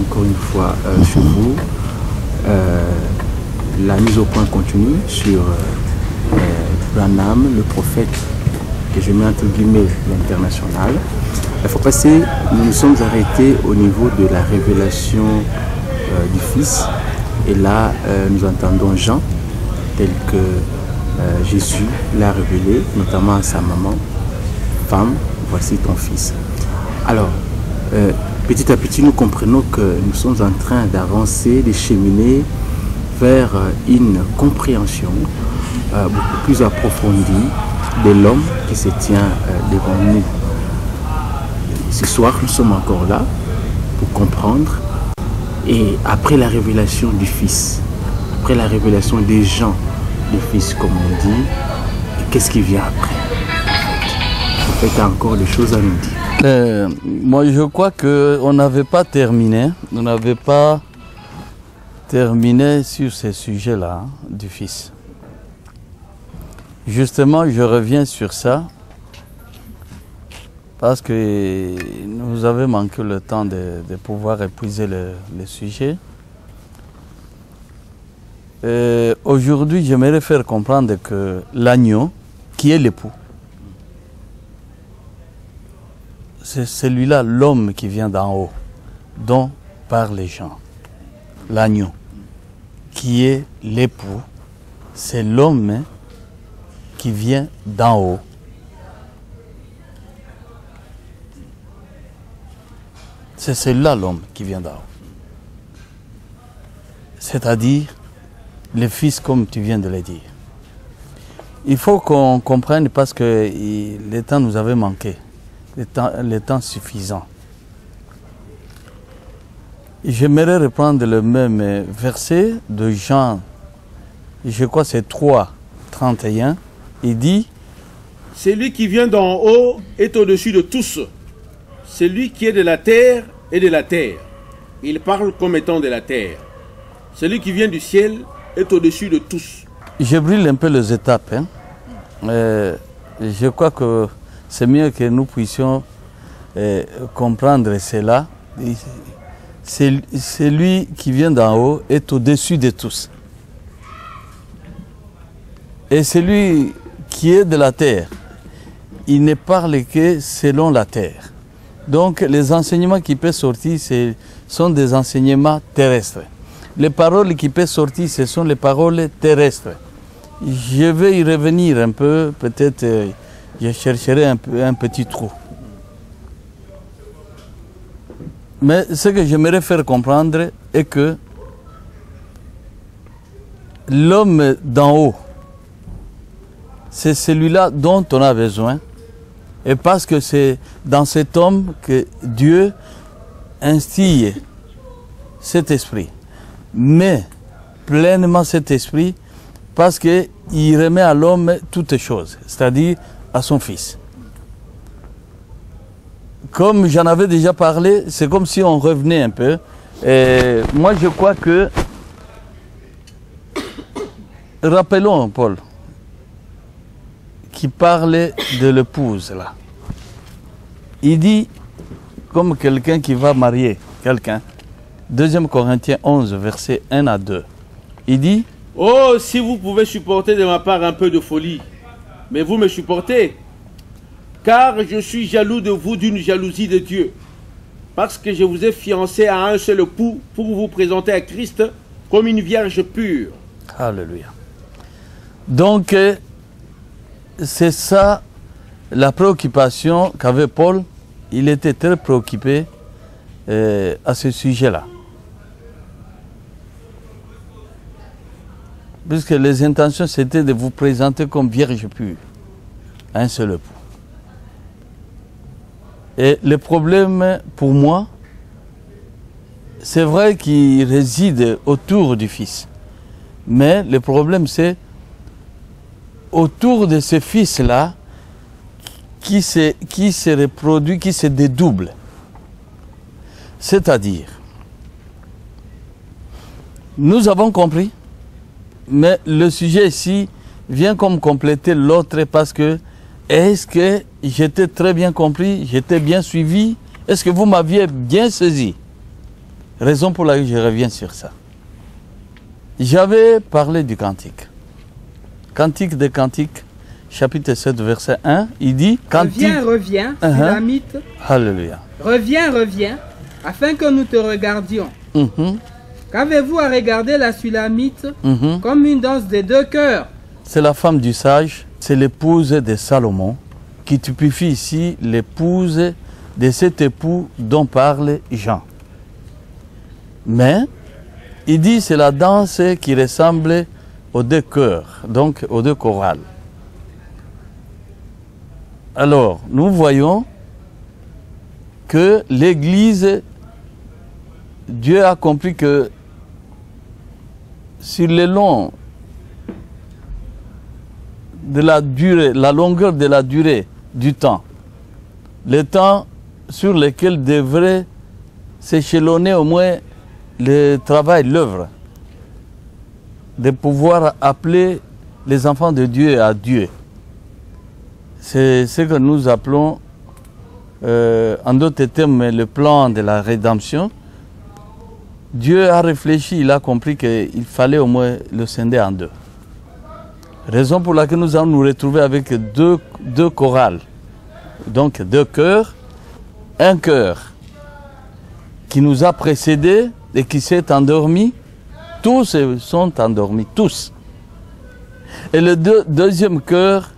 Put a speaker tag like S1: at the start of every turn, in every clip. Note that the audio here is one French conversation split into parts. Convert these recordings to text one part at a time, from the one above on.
S1: encore une fois sur vous. La mise au point continue sur Branham, le prophète, que je mets entre guillemets l'international. Il faut passer, nous nous sommes arrêtés au niveau de la révélation du Fils. Et là, nous entendons Jean, tel que Jésus l'a révélé, notamment à sa maman. Femme, voici ton fils. Alors, petit à petit, nous comprenons que nous sommes en train d'avancer, de cheminer vers une compréhension beaucoup plus approfondie de l'homme qui se tient devant nous. Ce soir, nous sommes encore là pour comprendre. Et après la révélation du Fils, après la révélation des gens, du Fils comme on dit, qu'est-ce qui vient après? En fait, il y a encore des choses à nous dire.
S2: Moi, je crois qu'on n'avait pas terminé. On n'avait pas terminé sur ces sujets-là, du Fils. Justement, je reviens sur ça parce que nous avons manqué le temps de pouvoir épuiser le sujet. Aujourd'hui, j'aimerais faire comprendre que l'agneau, qui est l'époux, c'est celui-là, l'homme qui vient d'en haut, dont parlent les gens. L'agneau, qui est l'époux, c'est l'homme qui vient d'en haut. C'est celui-là l'homme qui vient d'en haut. C'est-à-dire le Fils comme tu viens de le dire. Il faut qu'on comprenne parce que le temps nous avait manqué, le temps suffisant. J'aimerais reprendre le même verset de Jean, je crois que c'est 3, 31. Il dit:
S3: celui qui vient d'en haut est au-dessus de tous. Celui qui est de la terre est de la terre. Il parle comme étant de la terre. Celui qui vient du ciel est au-dessus de tous.
S2: Je brûle un peu les étapes. Je crois que c'est mieux que nous puissions comprendre cela. Celui qui vient d'en haut est au-dessus de tous. Et celui qui est de la terre, il ne parle que selon la terre. Donc les enseignements qui peuvent sortir, sont des enseignements terrestres. Les paroles qui peuvent sortir, ce sont les paroles terrestres. Je vais y revenir un peu, peut-être je chercherai un petit trou. Mais ce que j'aimerais faire comprendre est que l'homme d'en haut, c'est celui-là dont on a besoin. Et parce que c'est dans cet homme que Dieu instille cet esprit. Mais pleinement cet esprit parce qu'il remet à l'homme toutes choses, c'est-à-dire à son Fils. Comme j'en avais déjà parlé, c'est comme si on revenait un peu. Et moi, je crois que... Rappelons Paul, qui parlait de l'épouse, là. Il dit, comme quelqu'un qui va marier quelqu'un, 2 Corinthiens 11, versets 1 à 2. Il dit:
S3: oh, si vous pouvez supporter de ma part un peu de folie, mais vous me supportez, car je suis jaloux de vous d'une jalousie de Dieu, parce que je vous ai fiancé à un seul époux pour vous présenter à Christ comme une vierge pure.
S2: Alléluia. Donc, c'est ça la préoccupation qu'avait Paul. Il était très préoccupé à ce sujet-là. Puisque les intentions, c'était de vous présenter comme vierge pure, à un seul époux. Et le problème, pour moi, c'est vrai qu'il réside autour du Fils. Mais le problème, c'est autour de ce Fils-là qui se reproduit, qui se dédouble. C'est-à-dire, nous avons compris, mais le sujet ici vient comme compléter l'autre parce que est-ce que j'étais très bien compris, j'étais bien suivi, est-ce que vous m'aviez bien saisi? Raison pour laquelle je reviens sur ça. J'avais parlé du cantique. Cantique des Cantiques, chapitre 7, verset 1, il dit cantique.
S4: Reviens, reviens, Sulamite.
S2: Alléluia.
S4: Reviens, reviens, afin que nous te regardions. Qu'avez-vous à regarder la Sulamite comme une danse des deux cœurs?
S2: C'est la femme du sage, c'est l'épouse de Salomon, qui typifie ici l'épouse de cet époux dont parle Jean. Mais, il dit c'est la danse qui ressemble aux deux chœurs, donc aux deux chorales. Alors, nous voyons que l'Église, Dieu a compris que sur le long de la durée, la longueur de la durée du temps, le temps sur lequel devrait s'échelonner au moins le travail, l'œuvre, de pouvoir appeler les enfants de Dieu à Dieu. C'est ce que nous appelons, en d'autres termes, le plan de la rédemption. Dieu a réfléchi, il a compris qu'il fallait au moins le scinder en deux. Raison pour laquelle nous allons nous retrouver avec deux chorales. Donc deux chœurs, un chœur qui nous a précédés et qui s'est endormi. Tous sont endormis, tous. Et le deuxième chœur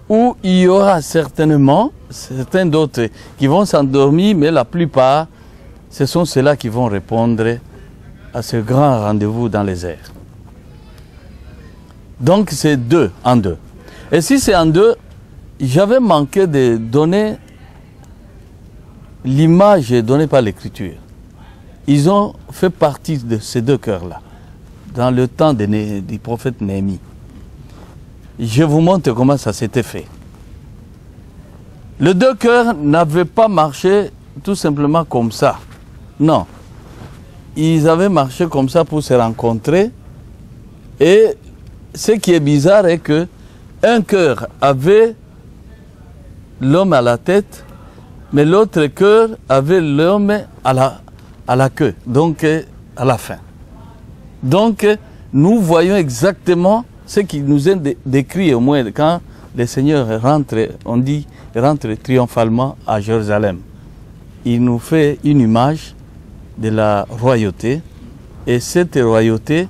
S2: où il y aura certainement certains d'autres qui vont s'endormir, mais la plupart, ce sont ceux-là qui vont répondre à ce grand rendez-vous dans les airs. Donc c'est deux en deux. Et si c'est en deux, j'avais manqué de donner l'image donnée par l'Écriture. Ils ont fait partie de ces deux chœurs-là, dans le temps du prophète Néhémie. Je vous montre comment ça s'était fait. Les deux chœurs n'avaient pas marché tout simplement comme ça. Non. Ils avaient marché comme ça pour se rencontrer. Et ce qui est bizarre est que un chœur avait l'homme à la tête, mais l'autre chœur avait l'homme à la queue, donc à la fin. Donc nous voyons exactement ce qui nous est décrit au moins quand le Seigneur rentre, on dit, rentre triomphalement à Jérusalem. Il nous fait une image de la royauté, et cette royauté,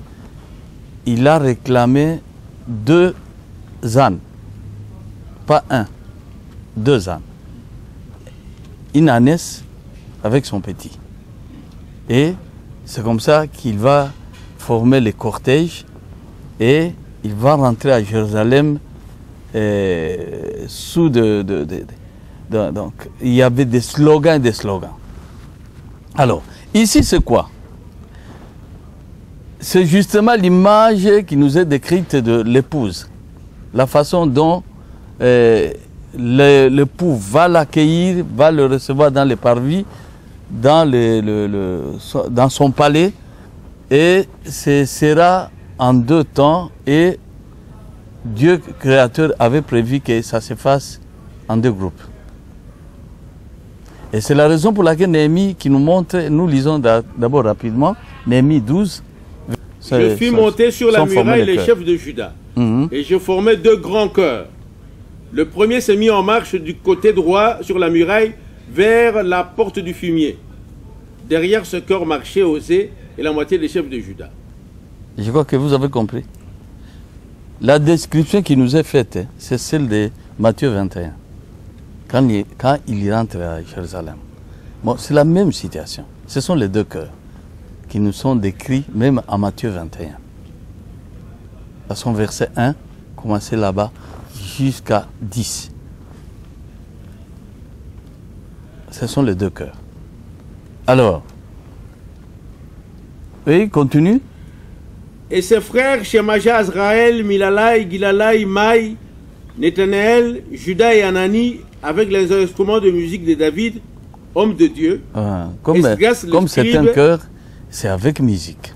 S2: il a réclamé 2 ânes, pas un, 2 ânes. Une ânesse avec son petit. Et c'est comme ça qu'il va former les cortèges et il va rentrer à Jérusalem sous donc il y avait des slogans et des slogans. Alors, ici c'est quoi? C'est justement l'image qui nous est décrite de l'épouse. La façon dont l'époux va l'accueillir, va le recevoir dans les parvis, dans son palais, et ce sera en 2 temps, et Dieu créateur avait prévu que ça se fasse en 2 groupes. Et c'est la raison pour laquelle Néhémie qui nous montre, nous lisons d'abord rapidement, Néhémie 12.
S3: Je fis monter sur la muraille les chefs de Juda, et je formai 2 grands chœurs. Le premier s'est mis en marche du côté droit sur la muraille vers la porte du fumier. Derrière ce chœur marchait Osée et la moitié des chefs de Juda.
S2: Je crois que vous avez compris. La description qui nous est faite, c'est celle de Matthieu 21. Quand il rentre à Jérusalem. Bon, c'est la même situation. Ce sont les 2 chœurs qui nous sont décrits même en Matthieu 21. À son verset 1, commencez là-bas, jusqu'à 10. Ce sont les 2 chœurs. Alors, oui, continue.
S3: Et ses frères, Shemaja, Azraël, Milalai, Gilalai, Maï, Nethanéel, Juda et Anani, avec les instruments de musique de David, homme de Dieu.
S2: Comme c'est un chœur, c'est avec musique.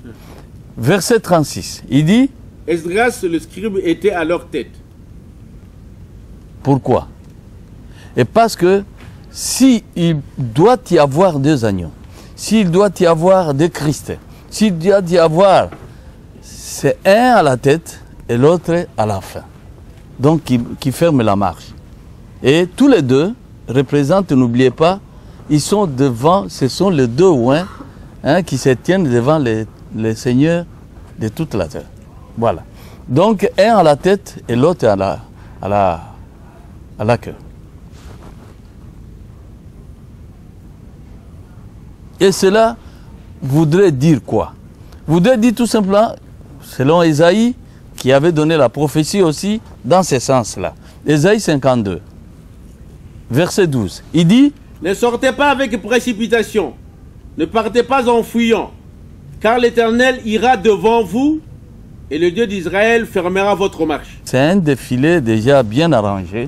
S2: Verset 36, il dit...
S3: Esdras, le scribe, était à leur tête.
S2: Pourquoi? Et parce que s'il doit y avoir 2 agneaux, s'il doit y avoir deux Christ, s'il doit y avoir, c'est un à la tête et l'autre à la fin. Donc qui ferme la marche. Et tous les deux représentent, n'oubliez pas, ils sont devant, ce sont les deux ouins qui se tiennent devant les seigneurs de toute la terre. Voilà. Donc un à la tête et l'autre à la queue. Et cela voudrait dire quoi? Voudrait dire tout simplement, selon Ésaïe, qui avait donné la prophétie aussi dans ce sens-là. Ésaïe 52, verset 12. Il dit:
S3: ne sortez pas avec précipitation, ne partez pas en fuyant, car l'Éternel ira devant vous et le Dieu d'Israël fermera votre marche.
S2: C'est un défilé déjà bien arrangé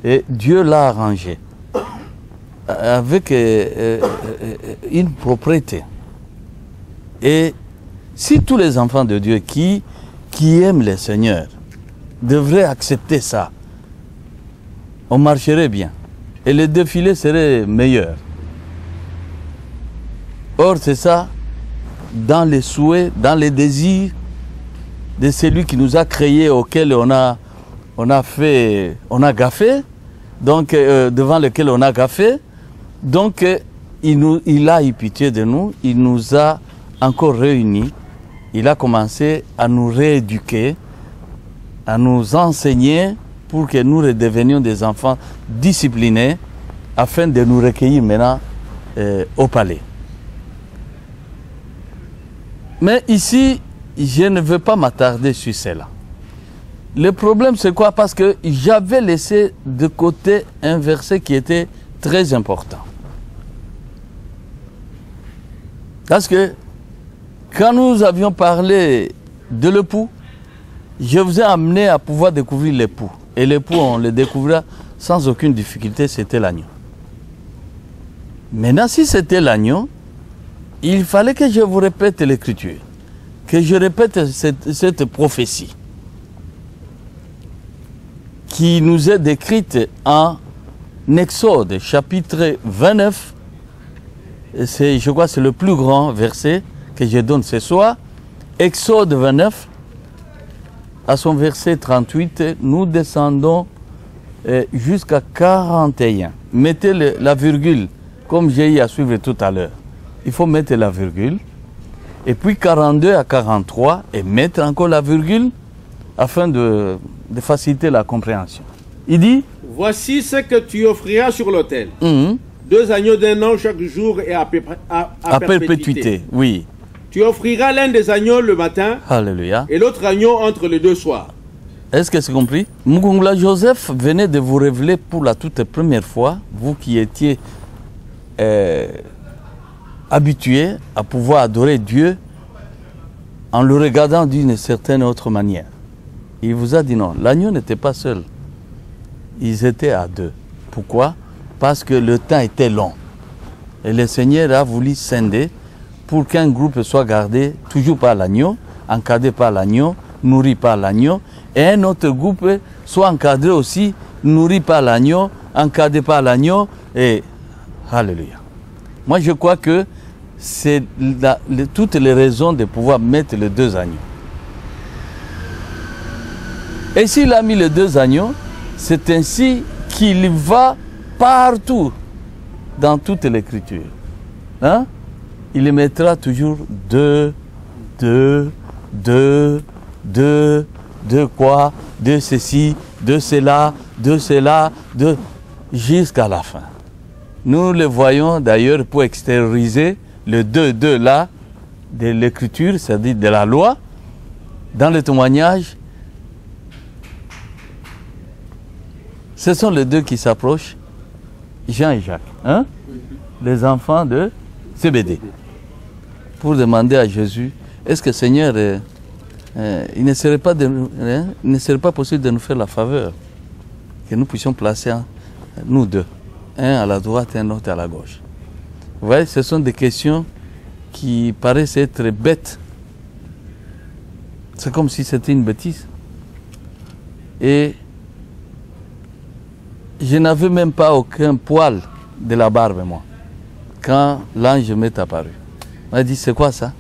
S2: et Dieu l'a arrangé avec une propriété. Et si tous les enfants de Dieu qui aiment le Seigneur devraient accepter ça, on marcherait bien et le défilé serait meilleur. Or, c'est ça, dans les souhaits, dans les désirs de celui qui nous a créés, auquel on a gaffé, donc devant lequel on a gaffé. Donc, il a eu pitié de nous, il nous a encore réunis, il a commencé à nous rééduquer, à nous enseigner pour que nous redevenions des enfants disciplinés afin de nous recueillir maintenant au palais. Mais ici, je ne veux pas m'attarder sur cela. Le problème, c'est quoi? Parce que j'avais laissé de côté un verset qui était très important. Parce que quand nous avions parlé de l'époux, je vous ai amené à pouvoir découvrir l'époux. Et l'époux, on le découvra sans aucune difficulté, c'était l'agneau. Maintenant, si c'était l'agneau, il fallait que je vous répète l'écriture, que je répète cette prophétie qui nous est décrite en Exode, chapitre 29. Je crois que c'est le plus grand verset que je donne ce soir. Exode 29, à son verset 38, nous descendons jusqu'à 41. Mettez la virgule, comme j'ai eu à suivre tout à l'heure. Il faut mettre la virgule. Et puis 42 à 43, et mettre encore la virgule, afin de faciliter la compréhension. Il dit:
S3: voici ce que tu offriras sur l'autel. 2 agneaux d'un an chaque jour et à perpétuité.
S2: Oui.
S3: Tu offriras l'un des agneaux le matin.
S2: Alléluia.
S3: Et l'autre agneau entre les 2 soirs.
S2: Est-ce que c'est compris? Mukungula Joseph venait de vous révéler pour la toute première fois, vous qui étiez habitués à pouvoir adorer Dieu en le regardant d'une certaine autre manière. Il vous a dit non, l'agneau n'était pas seul. Ils étaient à 2. Pourquoi? Parce que le temps était long. Et le Seigneur a voulu scinder pour qu'un groupe soit gardé toujours par l'agneau, encadré par l'agneau, nourri par l'agneau, et un autre groupe soit encadré aussi, nourri par l'agneau, encadré par l'agneau, et alléluia. Moi je crois que c'est toutes les raisons de pouvoir mettre les 2 agneaux. Et s'il a mis les 2 agneaux, c'est ainsi qu'il va partout dans toute l'écriture. Hein? Il les mettra toujours 2 quoi, de ceci, de cela, jusqu'à la fin. Nous le voyons d'ailleurs pour extérioriser le 2 là de l'écriture, c'est-à-dire de la loi, dans le témoignage. Ce sont les 2 qui s'approchent, Jean et Jacques, hein? Les enfants de Zébédée, pour demander à Jésus, est-ce que Seigneur, il ne serait pas possible de nous faire la faveur, que nous puissions placer nous 2, un à la droite et un autre à la gauche. Vous voyez, ce sont des questions qui paraissent être bêtes. C'est comme si c'était une bêtise. Et je n'avais même pas aucun poil de la barbe, moi, quand l'ange m'est apparu. Il m'a dit, c'est quoi ça?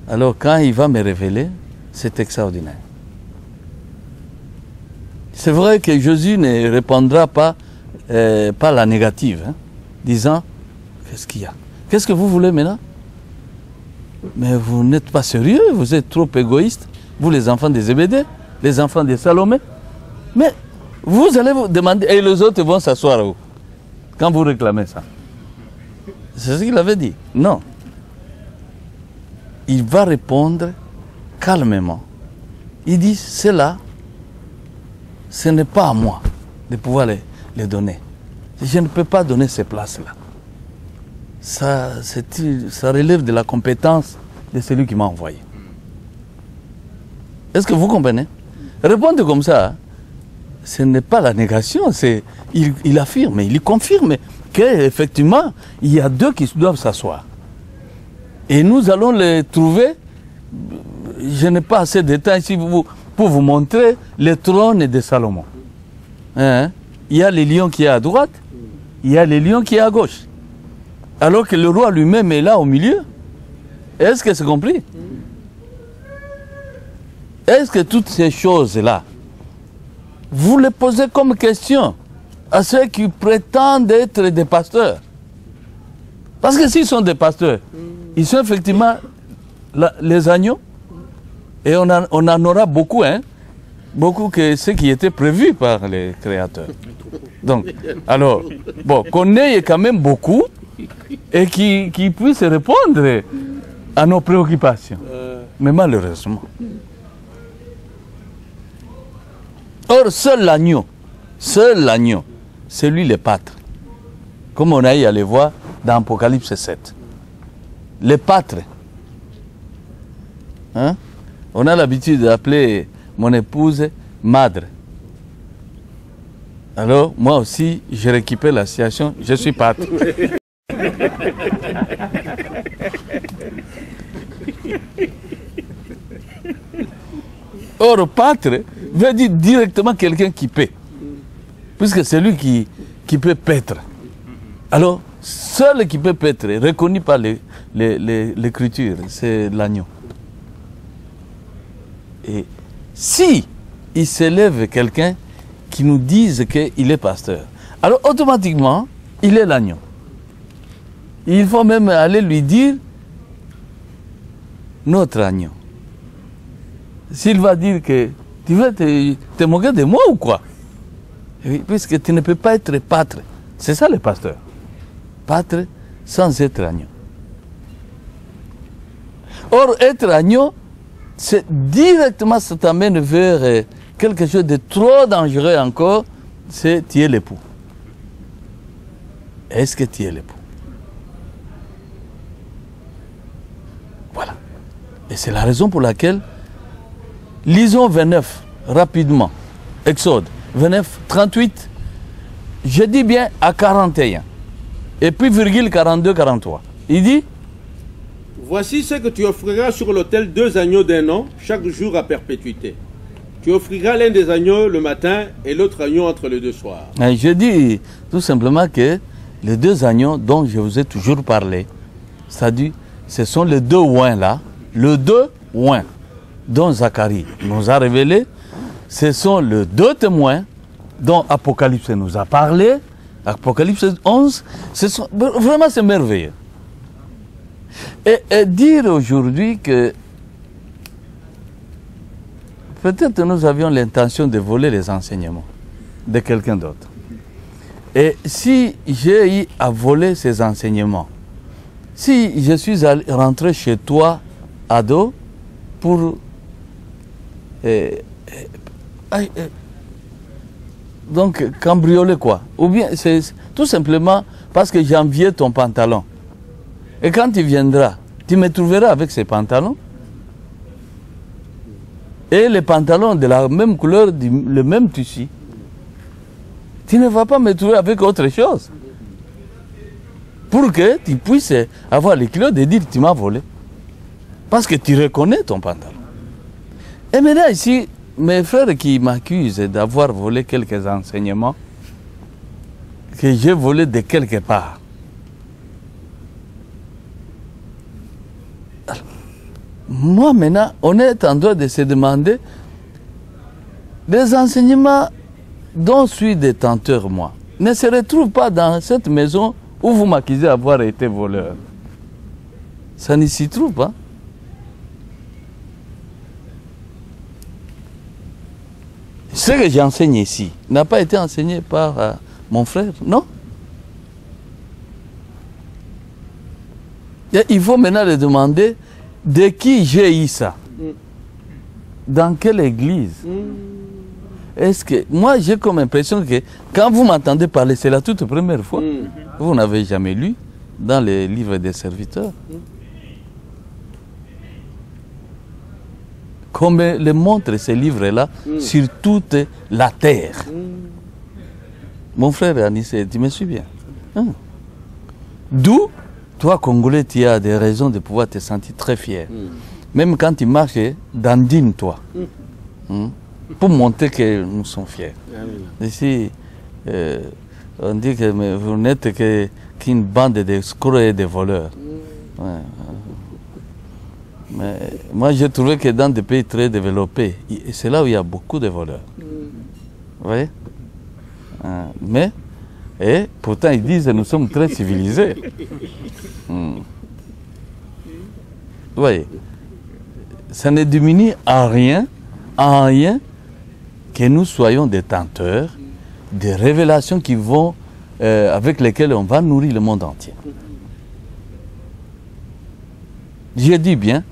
S2: Alors quand il va me révéler, c'est extraordinaire. C'est vrai que Jésus ne répondra pas la négative, hein, disant, qu'est-ce qu'il y a? Qu'est-ce que vous voulez maintenant? Mais vous n'êtes pas sérieux, vous êtes trop égoïste, vous les enfants des Zébédée, les enfants de Salomé. Mais vous allez vous demander, et les autres vont s'asseoir où? Quand vous réclamez ça. C'est ce qu'il avait dit. Non. Il va répondre calmement. Il dit, cela, ce n'est pas à moi de pouvoir les donner. Je ne peux pas donner ces places-là. Ça relève de la compétence de celui qui m'a envoyé. Est-ce que vous comprenez? Répondre comme ça, ce n'est pas la négation, il affirme, il confirme qu'effectivement, il y a deux qui doivent s'asseoir. Et nous allons les trouver, je n'ai pas assez de temps ici pour vous montrer le trône de Salomon. Hein? Il y a le lion qui est à droite, il y a le lion qui est à gauche. Alors que le roi lui-même est là au milieu. Est-ce que c'est compris? Est-ce que toutes ces choses-là, vous les posez comme question à ceux qui prétendent être des pasteurs? Parce que s'ils sont des pasteurs, ils sont effectivement les agneaux. Et on en aura beaucoup, hein? Beaucoup que ce qui était prévu par les créateurs. Donc, alors, bon, qu'on ait quand même beaucoup et qui puissent répondre à nos préoccupations. Mais malheureusement. Or, seul l'agneau, c'est lui le pâtre. Comme on a eu à le voir dans Apocalypse 7. Les pâtres. Hein? On a l'habitude d'appeler mon épouse madre. Alors, moi aussi, j'ai récupéré la situation, je suis pâtre. Or, pâtre veut dire directement quelqu'un qui paie. Puisque c'est lui qui peut paître. Alors, seul qui peut paître, reconnu par l'écriture, c'est l'agneau. Et si il s'élève quelqu'un qui nous dise qu'il est pasteur, alors automatiquement, il est l'agneau. Il faut même aller lui dire notre agneau. S'il va dire que tu veux te moquer de moi ou quoi? Oui, puisque tu ne peux pas être pâtre. C'est ça le pasteur. Pâtre sans être agneau. Or, être agneau, c'est directement, ça t'amène vers quelque chose de trop dangereux encore, c'est tu es l'époux. Est-ce que tu es l'époux? Voilà. Et c'est la raison pour laquelle, lisons 29, rapidement. Exode 29, 38, je dis bien à 41. Et puis virgule 42, 43. Il dit,
S3: voici ce que tu offriras sur l'autel 2 agneaux d'un an, chaque jour à perpétuité. Tu offriras l'un des agneaux le matin et l'autre agneau entre les 2 soirs.
S2: Je dis tout simplement que les 2 agneaux dont je vous ai toujours parlé, c'est-à-dire, ce sont les 2 oins là, le 2 oins dont Zacharie nous a révélé, ce sont les 2 témoins dont Apocalypse nous a parlé, Apocalypse 11, vraiment c'est merveilleux. Et dire aujourd'hui que peut-être nous avions l'intention de voler les enseignements de quelqu'un d'autre. Et si j'ai eu à voler ces enseignements, si je suis rentré chez toi, ado, pour donc cambrioler quoi? Ou bien c'est tout simplement parce que j'enviais ton pantalon. Et quand tu viendras, tu me trouveras avec ces pantalons. Et les pantalons de la même couleur, le même tissu. Tu ne vas pas me trouver avec autre chose. Pour que tu puisses avoir le culot de dire que tu m'as volé. Parce que tu reconnais ton pantalon. Et maintenant ici, mes frères qui m'accusent d'avoir volé quelques enseignements, que j'ai volé de quelque part. Moi, maintenant, on est en droit de se demander des enseignements dont je suis détenteur, moi, ne se retrouvent pas dans cette maison où vous m'accusez d'avoir été voleur. Ça ne s'y trouve pas. Ce que j'enseigne ici n'a pas été enseigné par mon frère, non? Et il faut maintenant le demander de qui j'ai eu ça. Dans quelle église? Est-ce que moi j'ai comme impression que quand vous m'entendez parler, c'est la toute première fois. Vous n'avez jamais lu dans les livres des serviteurs. Comme le montrent ces livres-là sur toute la terre. Mon frère Anissé, tu me suis bien. D'où, toi Congolais, tu as des raisons de pouvoir te sentir très fier. Même quand tu marches, dandine-toi. Pour montrer que nous sommes fiers. Ici, on dit que vous n'êtes qu'une bande d'escrocs et de voleurs. Ouais. Mais moi, j'ai trouvé que dans des pays très développés, c'est là où il y a beaucoup de voleurs. Vous voyez? Mais, et pourtant, ils disent que nous sommes très civilisés. Vous voyez? Ça ne diminue en rien que nous soyons détenteurs des révélations qui vont, avec lesquelles on va nourrir le monde entier. J'ai dit bien,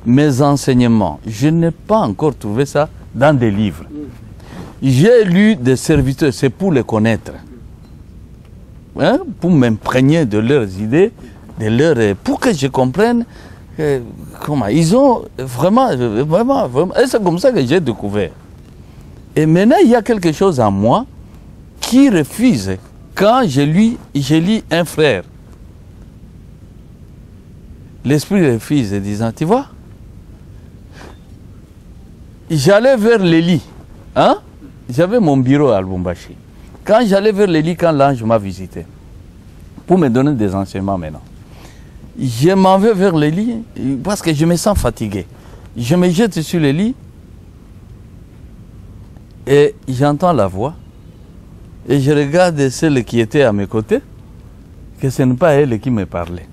S2: mes enseignements, je n'ai pas encore trouvé ça dans des livres. J'ai lu des serviteurs, c'est pour les connaître, pour m'imprégner de leurs idées, pour que je comprenne comment ils ont vraiment, et c'est comme ça que j'ai découvert. Et maintenant, il y a quelque chose en moi qui refuse quand je lis un frère. L'esprit refuse, disant, tu vois, j'allais vers les lits. J'avais mon bureau à Lubumbashi. Quand j'allais vers les lits, quand l'ange m'a visité, pour me donner des enseignements maintenant, je m'en vais vers les lits parce que je me sens fatigué. Je me jette sur le lit et j'entends la voix et je regarde celle qui était à mes côtés, que ce n'est pas elle qui me parlait.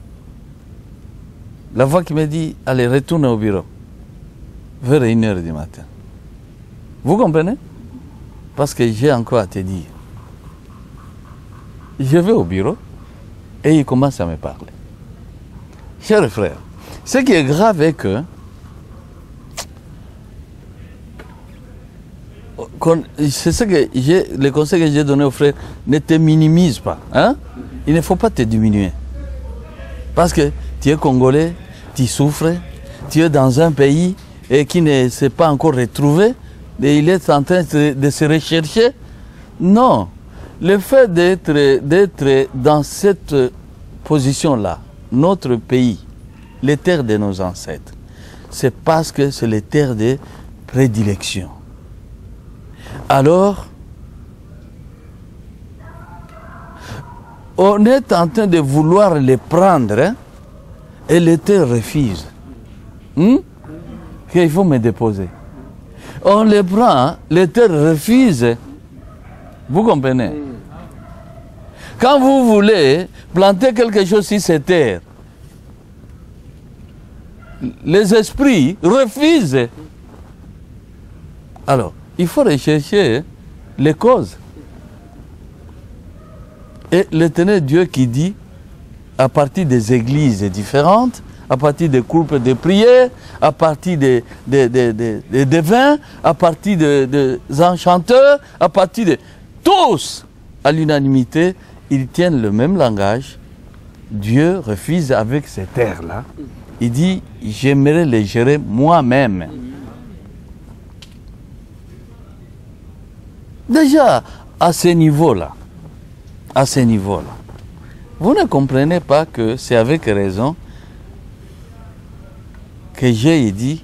S2: La voix qui me dit, allez, retourne au bureau, vers 1h du matin. Vous comprenez? Parce que j'ai encore à te dire. Je vais au bureau et il commence à me parler. Chers frères, ce qui est grave est que c'est ce que le conseil que j'ai donné aux frères, ne te minimise pas. Il ne faut pas te diminuer. Parce que tu es Congolais, tu souffres, tu es dans un pays qui ne s'est pas encore retrouvé, et il est en train de se rechercher. Non. Le fait d'être dans cette position-là, notre pays, les terres de nos ancêtres, c'est parce que c'est les terres de prédilection. Alors, on est en train de vouloir les prendre et les terres refusent. Qu'il faut me déposer. On les prend, les terres refusent. Vous comprenez? Quand vous voulez planter quelque chose sur ces terres, les esprits refusent. Alors, il faut rechercher les causes. Et l'éternel Dieu qui dit, à partir des églises différentes, à partir des groupes de prière, à partir des devins, à partir des enchanteurs, à partir de tous, à l'unanimité, ils tiennent le même langage. Dieu refuse avec ces terres-là. Il dit, j'aimerais les gérer moi-même. Déjà, à ce niveau-là, vous ne comprenez pas que c'est avec raison que j'ai dit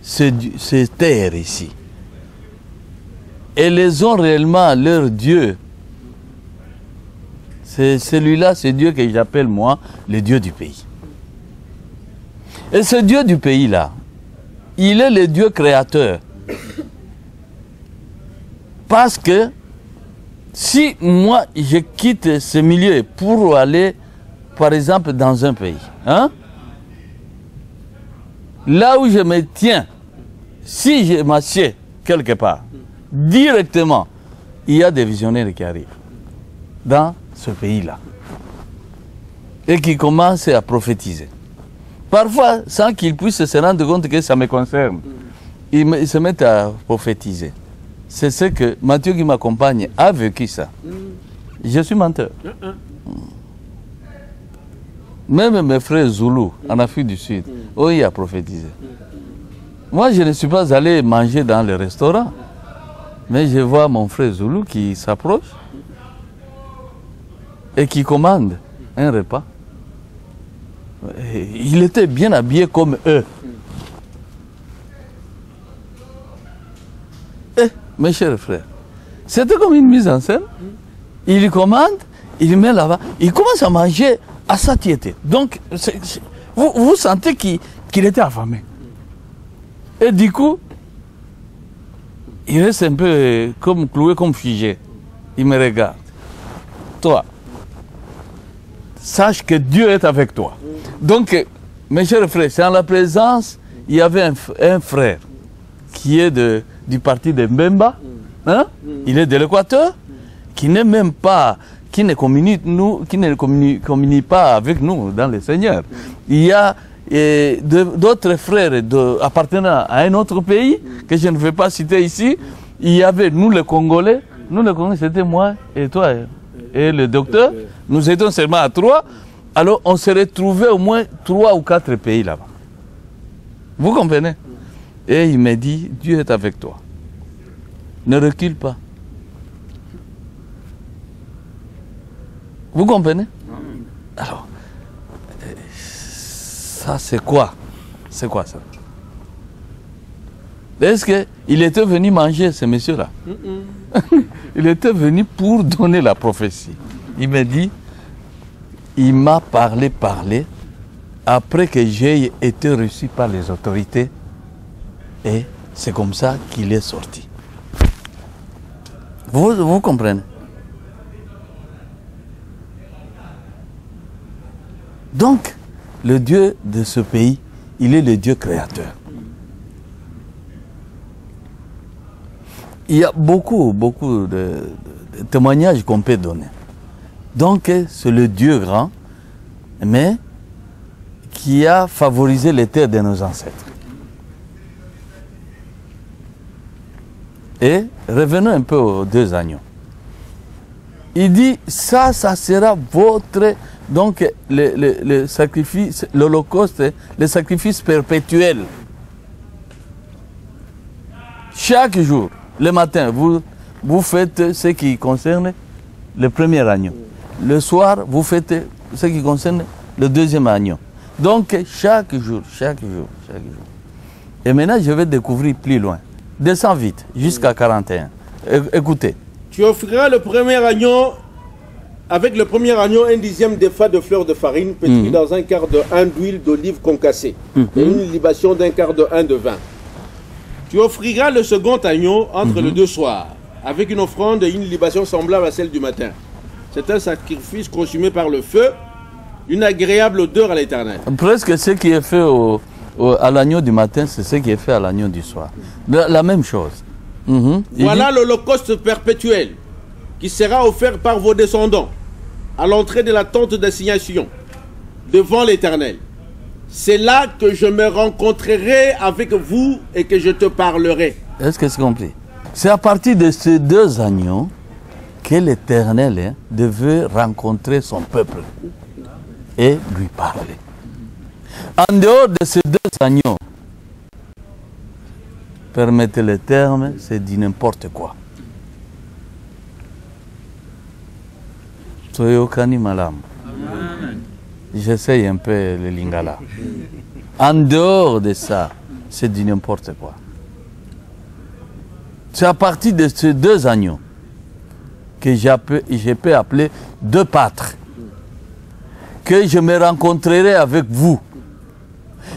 S2: ces terres ici. Elles ont réellement leur Dieu. C'est celui-là, c'est Dieu que j'appelle moi le Dieu du pays. Et ce Dieu du pays-là, il est le Dieu créateur. Parce que si moi, je quitte ce milieu pour aller, par exemple, dans un pays, hein, là où je me tiens, si je m'assieds quelque part, directement, il y a des visionnaires qui arrivent dans ce pays-là et qui commencent à prophétiser. Parfois, sans qu'ils puissent se rendre compte que ça me concerne, ils se mettent à prophétiser. C'est ce que Mathieu qui m'accompagne a vécu ça. Je suis menteur. Même mes frères Zoulou, en Afrique du Sud, eux, ils ont prophétisé. Moi, je ne suis pas allé manger dans le restaurant, mais je vois mon frère Zoulou qui s'approche et qui commande un repas. Il était bien habillé comme eux. Mes chers frères, c'était comme une mise en scène. Il commande, il met là-bas, il commence à manger à satiété. Donc, vous sentez qu'il était affamé. Et du coup, il reste un peu comme cloué, comme figé. Il me regarde. Toi, sache que Dieu est avec toi. Donc, mes chers frères, c'est en la présence, il y avait un frère qui est du parti de Mbemba, hein? Il est de l'Équateur, qui n'est même pas, qui ne communie pas avec nous dans le Seigneur. Il y a d'autres frères appartenant à un autre pays, que je ne vais pas citer ici. Il y avait nous les Congolais, c'était moi et toi et le docteur, nous étions seulement à 3, alors on se retrouvait au moins 3 ou 4 pays là-bas. Vous comprenez? Et il m'a dit, Dieu est avec toi. Ne recule pas. Vous comprenez? Alors, ça c'est quoi? C'est quoi ça? Est-ce qu'il était venu manger, ce monsieur-là? Il était venu pour donner la prophétie. Il m'a dit, il m'a parlé, après que j'ai été reçu par les autorités, et c'est comme ça qu'il est sorti. Vous comprenez? Donc, le Dieu de ce pays, il est le Dieu créateur. Il y a beaucoup de témoignages qu'on peut donner. Donc, c'est le Dieu grand, mais qui a favorisé les terres de nos ancêtres. Et revenons un peu aux 2 agneaux. Il dit, ça sera votre... Donc, le sacrifice, l'Holocauste, le sacrifice perpétuel. Chaque jour, le matin, vous faites ce qui concerne le premier agneau. Le soir, vous faites ce qui concerne le deuxième agneau. Donc, chaque jour. Et maintenant, je vais découvrir plus loin. Descends vite, jusqu'à 41. Écoutez.
S3: Tu offriras le premier agneau, avec le premier agneau, 1/10 d'épha de fleurs de farine, pétrie dans 1/4 d'huile d'olive concassée, et une libation d'1/4 de vin. Tu offriras le second agneau entre les 2 soirs, avec une offrande et une libation semblable à celle du matin. C'est un sacrifice consumé par le feu, une agréable odeur à l'Éternel.
S2: Presque ce qui est fait à l'agneau du matin, c'est ce qui est fait à l'agneau du soir. La même chose.
S3: Voilà l'holocauste perpétuel qui sera offert par vos descendants à l'entrée de la tente d'assignation devant l'Éternel. C'est là que je me rencontrerai avec vous et que je te parlerai.
S2: Est-ce que c'est compris? C'est à partir de ces 2 agneaux que l'Éternel devait rencontrer son peuple et lui parler. En dehors de ces 2 agneaux, permettez le terme, c'est dit n'importe quoi. Toyokani malam. J'essaye un peu le lingala. En dehors de ça, c'est dit n'importe quoi. C'est à partir de ces 2 agneaux que je peux appeler 2 pâtres, que je me rencontrerai avec vous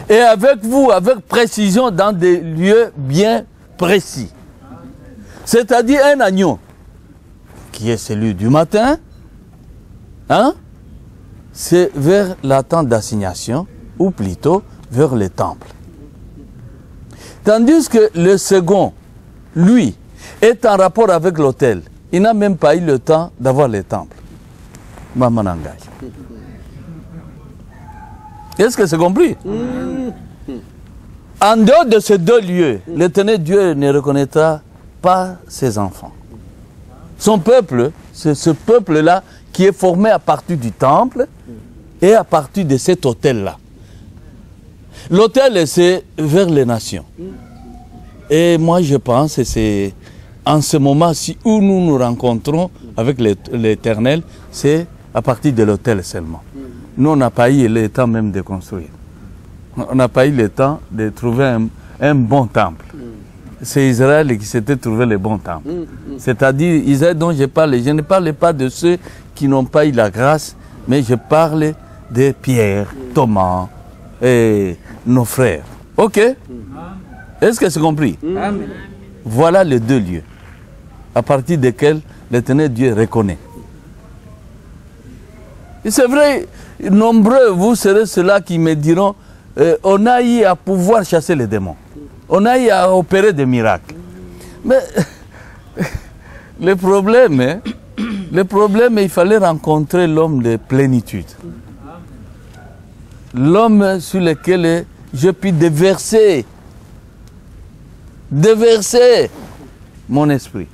S2: Et avec vous, avec précision, dans des lieux bien précis. C'est-à-dire un agneau, qui est celui du matin, hein? C'est vers la tente d'assignation, ou plutôt vers le temple. Tandis que le second, lui, est en rapport avec l'autel. Il n'a même pas eu le temps d'avoir le temple. Mamanangay. Est-ce que c'est compris? En dehors de ces deux lieux, l'Éternel Dieu ne reconnaîtra pas ses enfants. Son peuple, c'est ce peuple-là qui est formé à partir du temple et à partir de cet autel-là. L'autel, c'est vers les nations. Et moi, je pense que c'est en ce moment-ci où nous nous rencontrons avec l'Éternel, c'est à partir de l'autel seulement. Nous, on n'a pas eu le temps même de construire. On n'a pas eu le temps de trouver un bon temple. C'est Israël qui s'était trouvé le bon temple. C'est-à-dire, Israël dont je parle, je ne parle pas de ceux qui n'ont pas eu la grâce, mais je parle de Pierre, Thomas et nos frères. Ok? Est-ce que c'est compris?
S4: Amen.
S2: Voilà les deux lieux à partir desquels l'Éternel Dieu reconnaît. Et c'est vrai, nombreux, vous serez ceux-là qui me diront on a eu à pouvoir chasser les démons. On a eu à opérer des miracles. Mais le problème, il fallait rencontrer l'homme de plénitude. L'homme sur lequel je puis déverser mon esprit.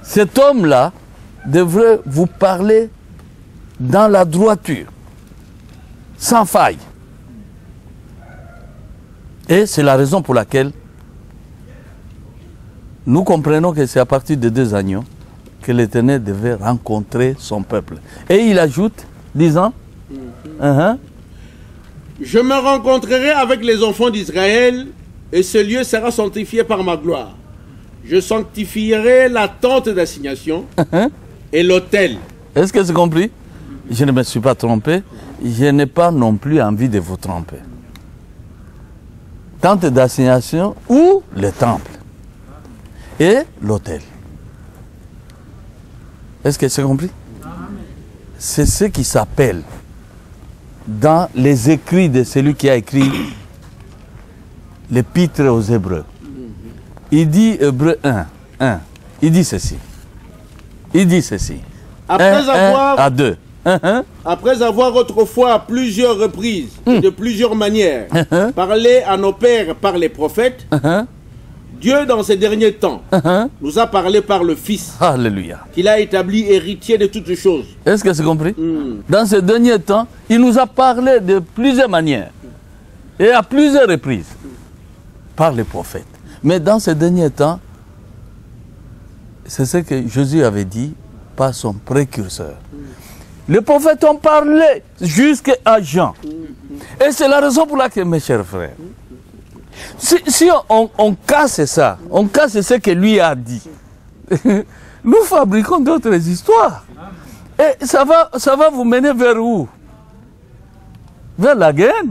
S2: Cet homme-là devrait vous parler dans la droiture, sans faille. Et c'est la raison pour laquelle nous comprenons que c'est à partir de 2 agneaux que l'Éternel devait rencontrer son peuple. Et il ajoute, disant,
S3: Je me rencontrerai avec les enfants d'Israël, et ce lieu sera sanctifié par ma gloire. Je sanctifierai la tente d'assignation et l'autel.
S2: Est-ce que c'est compris? Je ne me suis pas trompé. Je n'ai pas non plus envie de vous tromper. Tente d'assignation ou le temple et l'autel. Est-ce que c'est compris? C'est ce qui s'appelle dans les écrits de celui qui a écrit l'épître aux Hébreux. Il dit, Hébreux 1, il dit ceci. À 2.
S3: Après avoir autrefois à plusieurs reprises et de plusieurs manières parlé à nos pères par les prophètes, Dieu dans ces derniers temps nous a parlé par le Fils.
S2: Alléluia.
S3: Qu'il a établi héritier de toutes choses.
S2: Est-ce que c'est compris? Dans ces derniers temps, il nous a parlé de plusieurs manières et à plusieurs reprises par les prophètes. Mais dans ces derniers temps, c'est ce que Jésus avait dit par son précurseur. Les prophètes ont parlé jusqu'à Jean. Et c'est la raison pour laquelle, mes chers frères, si on casse ça, on casse ce que lui a dit, nous fabriquons d'autres histoires. Et ça va vous mener vers où? Vers la guerre.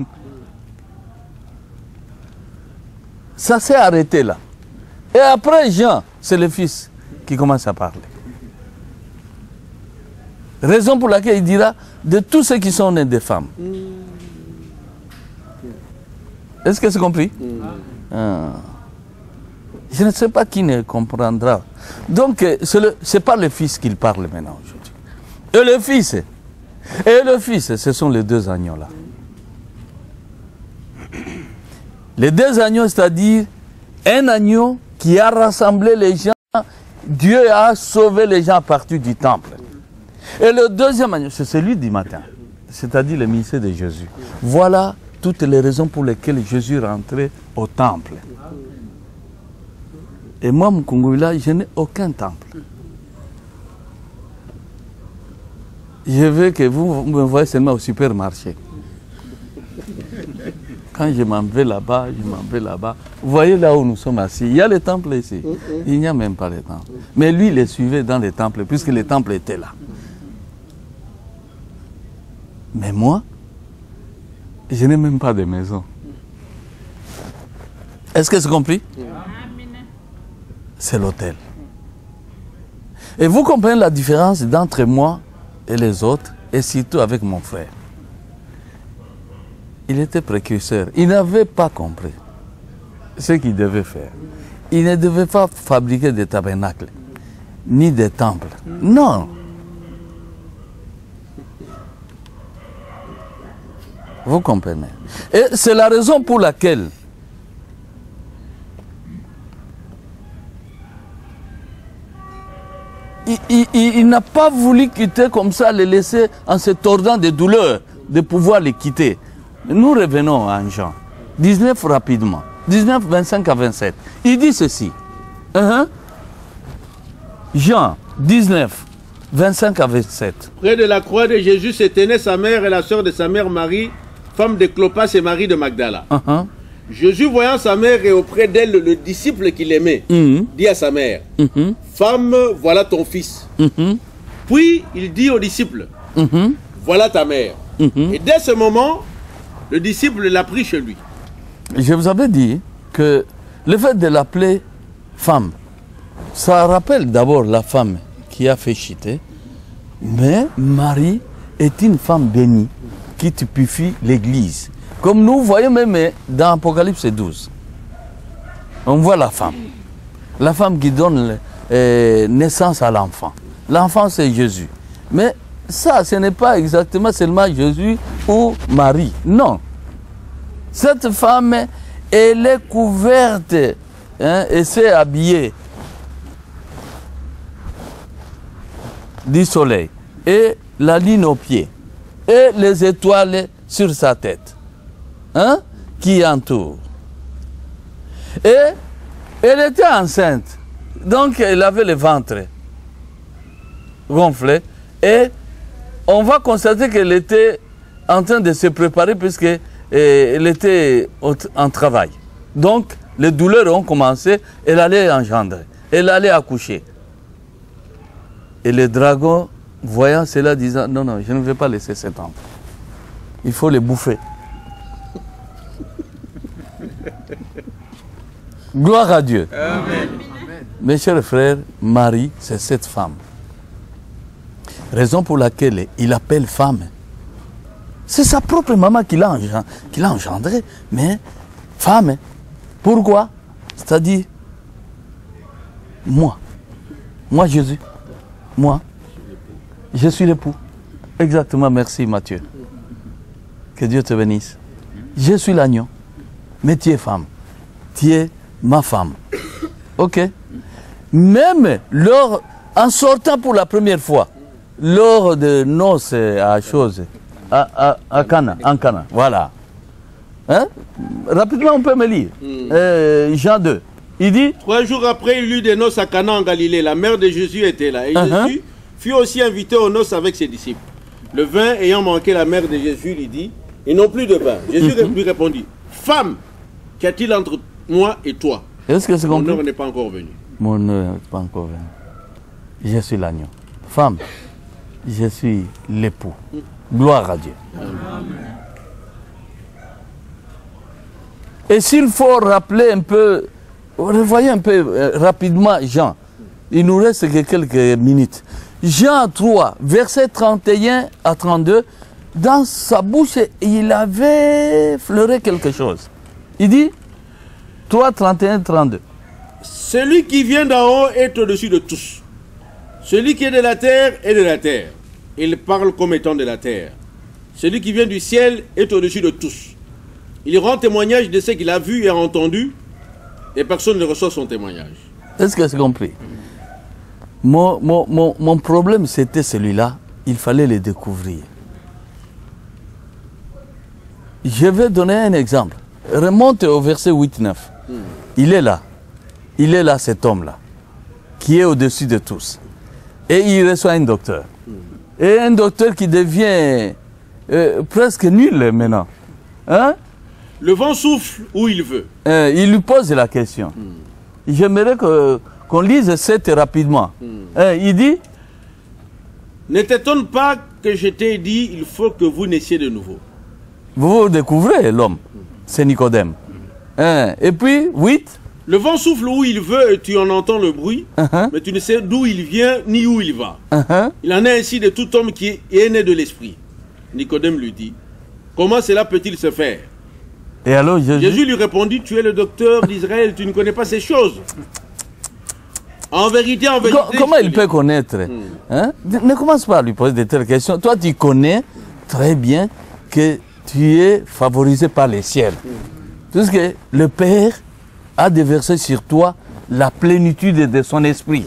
S2: Ça s'est arrêté là. Et après Jean, c'est le Fils qui commence à parler. Raison pour laquelle il dira de tous ceux qui sont nés des femmes. Est-ce que c'est compris? Je ne sais pas qui ne comprendra. Donc, c'est pas le Fils qu'il parle maintenant aujourd'hui. Et le Fils, ce sont les 2 agneaux là. Les 2 agneaux, c'est-à-dire un agneau qui a rassemblé les gens. Dieu a sauvé les gens à partir du temple. Et le deuxième agneau, c'est celui du matin, c'est-à-dire le ministère de Jésus. Voilà toutes les raisons pour lesquelles Jésus rentrait au temple. Et moi, Mukungwila, je n'ai aucun temple. Je veux que vous me voyez seulement au supermarché. Quand je m'en vais là-bas, Vous voyez là où nous sommes assis, il y a le temple ici. Il n'y a même pas le temple. Mais lui, il les suivait dans les temples, puisque les temples étaient là. Mais moi, je n'ai même pas de maison. Est-ce que c'est compris? C'est l'autel. Et vous comprenez la différence d'entre moi et les autres, et surtout avec mon frère. Il était précurseur. Il n'avait pas compris ce qu'il devait faire. Il ne devait pas fabriquer des tabernacles, ni des temples. Non. Vous comprenez? Et c'est la raison pour laquelle il n'a pas voulu quitter comme ça, les laisser en se tordant de douleur, de pouvoir les quitter. Nous revenons à Jean 19 rapidement, 19, 25 à 27. Il dit ceci. Jean 19, 25 à 27.
S3: Près de la croix de Jésus se tenaient sa mère et la sœur de sa mère Marie, femme de Clopas et Marie de Magdala. Jésus, voyant sa mère et auprès d'elle le disciple qu'il aimait, dit à sa mère, femme, voilà ton fils. Puis il dit au disciple, voilà ta mère. Et dès ce moment, le disciple l'a pris chez lui.
S2: Je vous avais dit que le fait de l'appeler femme, ça rappelle d'abord la femme qui a fait chuter, mais Marie est une femme bénie qui typifie l'Église. Comme nous voyons même dans Apocalypse 12. On voit la femme qui donne naissance à l'enfant. L'enfant, c'est Jésus. Mais ça, ce n'est pas exactement seulement Jésus ou Marie. Non. Cette femme, elle est couverte et s'est habillée du soleil et la lune aux pieds et les étoiles sur sa tête. Qui entoure. Et elle était enceinte. Donc elle avait le ventre gonflé. Et on va constater qu'elle était en train de se préparer puisqu'elle était en travail. Donc les douleurs ont commencé. Elle allait engendrer. Elle allait accoucher. Et le dragon, voyant cela, disant, non, non, je ne vais pas laisser cet enfant. Il faut le bouffer. Gloire à Dieu. Amen. Mes chers frères, Marie, c'est cette femme. Raison pour laquelle il appelle femme. C'est sa propre maman qui l'a engendrée. Mais femme, pourquoi? C'est-à-dire, moi Jésus, moi, je suis l'époux. Exactement, merci Mathieu. Que Dieu te bénisse. Je suis l'agneau, mais tu es femme. Tu es ma femme. Ok. Même en sortant pour la première fois, lors de noces à chose, à Cana, en Cana, voilà. Rapidement, on peut me lire. Jean 2. Il dit
S3: 3 jours après, il eut des noces à Cana en Galilée. La mère de Jésus était là. Et Jésus fut aussi invité aux noces avec ses disciples. Le vin ayant manqué, la mère de Jésus lui dit, ils n'ont plus de vin. Jésus lui répondit, femme, qu'y a-t-il entre moi et toi?
S2: Est-ce que c'est compris?
S3: Mon heure n'est pas encore venue.
S2: Mon heure n'est pas encore venue. Je suis l'agneau. Femme, je suis l'époux. Gloire à Dieu. Amen. Et s'il faut rappeler un peu, revoyez un peu rapidement Jean. Il nous reste que quelques minutes. Jean 3, versets 31 à 32, dans sa bouche, il avait fleuré quelque chose. Il dit 3, 31, 32.
S3: Celui qui vient d'en haut est au-dessus de tous. Celui qui est de la terre est de la terre. Il parle comme étant de la terre. Celui qui vient du ciel est au-dessus de tous. Il rend témoignage de ce qu'il a vu et entendu, et personne ne reçoit son témoignage.
S2: Est-ce que c'est compris? Mon problème, c'était celui-là. Il fallait le découvrir. Je vais donner un exemple. Remonte au verset 8-9. Il est là. Il est là, cet homme-là, qui est au-dessus de tous. Et il reçoit un docteur. Et un docteur qui devient presque nul maintenant.
S3: Le vent souffle où il veut.
S2: Il lui pose la question. J'aimerais qu'on lise cette rapidement. Il dit,
S3: ne t'étonne pas que je t'ai dit, il faut que vous naissiez de nouveau.
S2: Vous découvrez l'homme, c'est Nicodème. Hein? Et puis, 8.
S3: Le vent souffle où il veut et tu en entends le bruit, mais tu ne sais d'où il vient ni où il va. Il en est ainsi de tout homme qui est né de l'esprit. Nicodème lui dit, comment cela peut-il se faire?
S2: Et alors
S3: Jésus lui répondit, tu es le docteur d'Israël, tu ne connais pas ces choses. En vérité,
S2: comment il peut connaître hein? Ne commence pas à lui poser de telles questions. Toi, tu connais très bien que tu es favorisé par les ciels. Parce que le Père a déversé sur toi la plénitude de son esprit.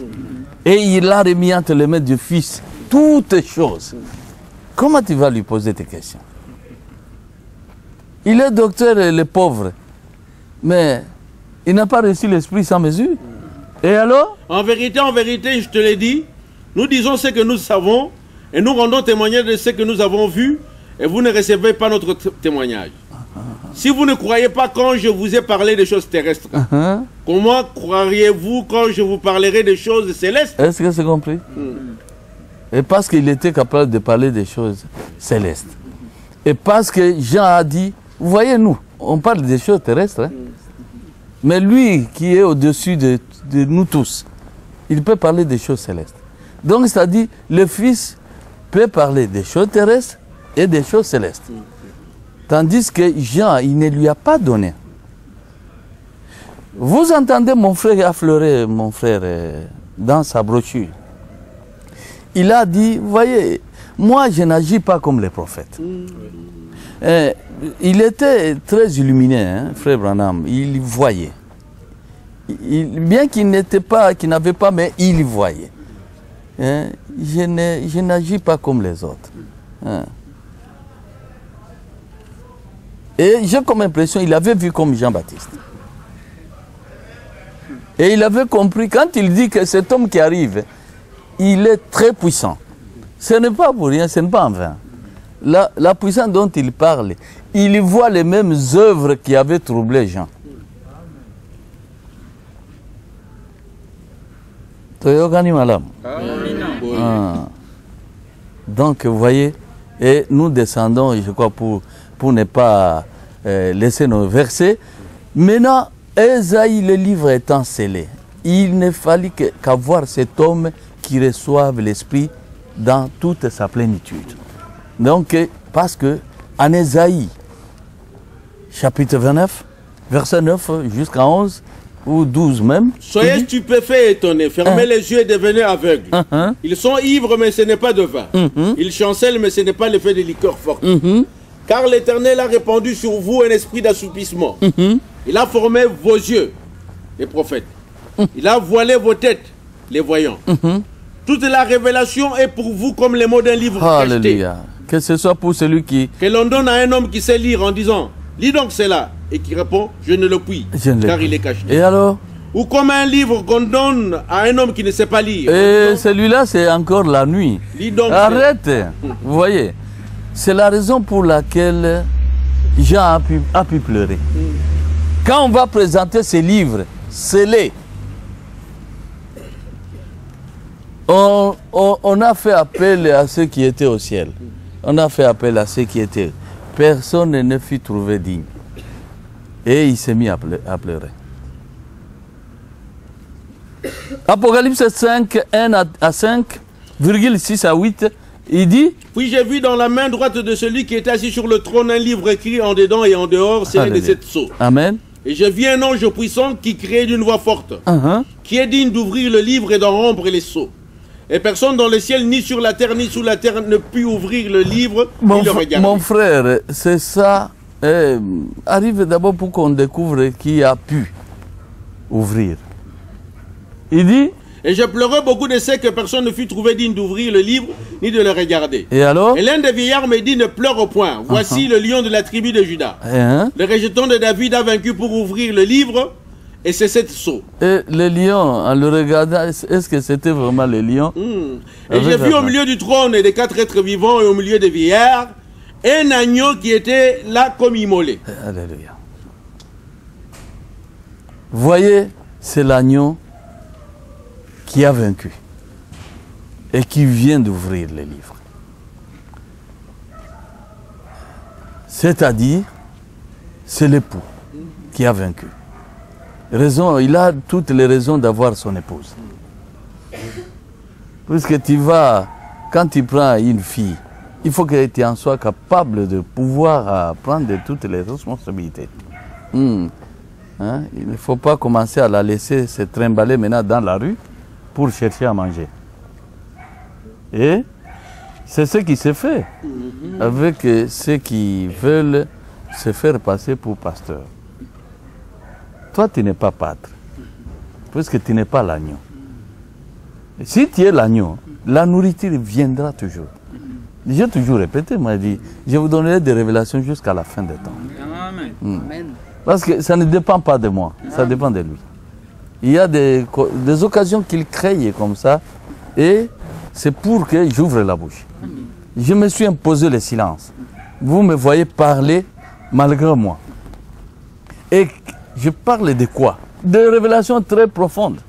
S2: Et il a remis entre les mains du Fils toutes choses. Comment tu vas lui poser tes questions? Il est docteur et le pauvre, mais il n'a pas reçu l'esprit sans mesure. Et alors?
S3: En vérité, je te l'ai dit, nous disons ce que nous savons et nous rendons témoignage de ce que nous avons vu et vous ne recevez pas notre témoignage. Si vous ne croyez pas quand je vous ai parlé des choses terrestres, comment croiriez-vous quand je vous parlerai des choses célestes?
S2: Est-ce que c'est compris? Et parce qu'il était capable de parler des choses célestes. Et parce que Jean a dit, vous voyez nous, on parle des choses terrestres, hein? Mais lui qui est au-dessus de nous tous, il peut parler des choses célestes. Donc c'est-à-dire, le Fils peut parler des choses terrestres et des choses célestes. Tandis que Jean, il ne lui a pas donné. Vous entendez mon frère affleurer, mon frère, dans sa brochure. Il a dit, vous voyez, moi je n'agis pas comme les prophètes. Il était très illuminé, hein, frère Branham, il voyait. Bien qu'il n'avait pas, mais il voyait. Hein, je n'agis pas comme les autres. Hein. Et j'ai comme impression, il avait vu comme Jean-Baptiste. Et il avait compris, quand il dit que cet homme qui arrive, il est très puissant. Ce n'est pas pour rien, ce n'est pas en vain. La puissance dont il parle, il voit les mêmes œuvres qui avaient troublé Jean. Donc, vous voyez, et nous descendons, je crois, pour ne pas laisser nos versets. Maintenant, Ésaïe, le livre étant scellé, il ne fallait qu'avoir cet homme qui reçoive l'Esprit dans toute sa plénitude. Donc, parce que en Ésaïe, chapitre 29, verset 9 jusqu'à 11, ou 12 même.
S3: Soyez stupéfaits et étonnés, fermez les yeux et devenez aveugles. Ils sont ivres, mais ce n'est pas de vin. Ils chancellent, mais ce n'est pas l'effet de liqueur forte. Car l'Éternel a répandu sur vous un esprit d'assoupissement. Il a formé vos yeux, les prophètes. Il a voilé vos têtes, les voyants. Toute la révélation est pour vous comme les mots d'un livre cacheté.
S2: Alléluia. Que ce soit pour celui qui...
S3: Que l'on donne à un homme qui sait lire en disant, lis donc cela. Et qui répond, je ne le puis, car il est caché.
S2: Et alors?
S3: Ou comme un livre qu'on donne à un homme qui ne sait pas lire.
S2: Et celui-là, c'est encore la nuit.
S3: Lis donc.
S2: Arrête. Vous voyez, c'est la raison pour laquelle Jean a pu pleurer. Quand on va présenter ces livres scellés, on a fait appel à ceux qui étaient au ciel. On a fait appel à ceux qui étaient. Personne ne fut trouvé digne. Et il s'est mis à pleurer. Apocalypse 5, 1 à 5, virgule 6 à 8, il dit...
S3: Puis j'ai vu dans la main droite de celui qui était assis sur le trône un livre écrit en dedans et en dehors, scellé de 7 sceaux.
S2: Amen.
S3: Et je vis un ange puissant qui criait d'une voix forte, qui est digne d'ouvrir le livre et d'en rompre les sceaux. Et personne dans le ciel, ni sur la terre, ni sous la terre, ne put ouvrir le livre, ni le regarder.
S2: Mon frère, c'est ça... arrive d'abord pour qu'on découvre qui a pu ouvrir. Il dit...
S3: Et je pleurais beaucoup de ce que personne ne fut trouvé digne d'ouvrir le livre, ni de le regarder.
S2: Et alors?
S3: Et l'un des vieillards me dit, ne pleure point. Voici le lion de la tribu de Juda. Le rejeton de David a vaincu pour ouvrir le livre, et c'est 7 sceaux.
S2: Et le lion, en le regardant, est-ce que c'était vraiment le lion?
S3: Et j'ai vu au milieu du trône et des 4 êtres vivants et au milieu des vieillards, un agneau qui était là comme immolé.
S2: Alléluia. Voyez, c'est l'agneau qui a vaincu et qui vient d'ouvrir le livre. C'est-à-dire, c'est l'époux qui a vaincu. Il a toutes les raisons d'avoir son épouse. Puisque tu vas, quand tu prends une fille, il faut que tu en sois capable de pouvoir prendre toutes les responsabilités. Hein? Il ne faut pas commencer à la laisser se trimballer maintenant dans la rue pour chercher à manger. Et c'est ce qui se fait avec ceux qui veulent se faire passer pour pasteur. Toi, tu n'es pas pâtre, puisque tu n'es pas l'agneau. Si tu es l'agneau, la nourriture viendra toujours. J'ai toujours répété, moi, dit, je vous donnerai des révélations jusqu'à la fin des temps.
S4: Amen.
S2: Parce que ça ne dépend pas de moi, ça dépend de lui. Il y a des occasions qu'il crée comme ça, et c'est pour que j'ouvre la bouche. Je me suis imposé le silence. Vous me voyez parler malgré moi. Et je parle de quoi? De révélations très profondes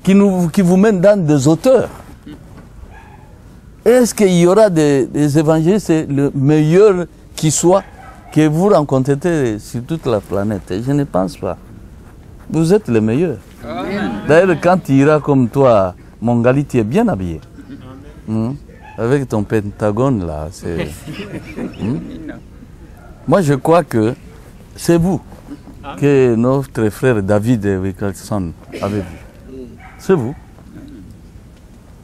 S2: qui vous mènent dans des auteurs. Est-ce qu'il y aura des évangiles, c'est le meilleur qui soit que vous rencontrez sur toute la planète? Je ne pense pas. Vous êtes le meilleur. D'ailleurs, quand tu iras comme toi, Mongali, tu es bien habillé. Avec ton pentagone là. Moi, je crois que c'est vous que notre frère David Wilkerson avait vu. C'est vous.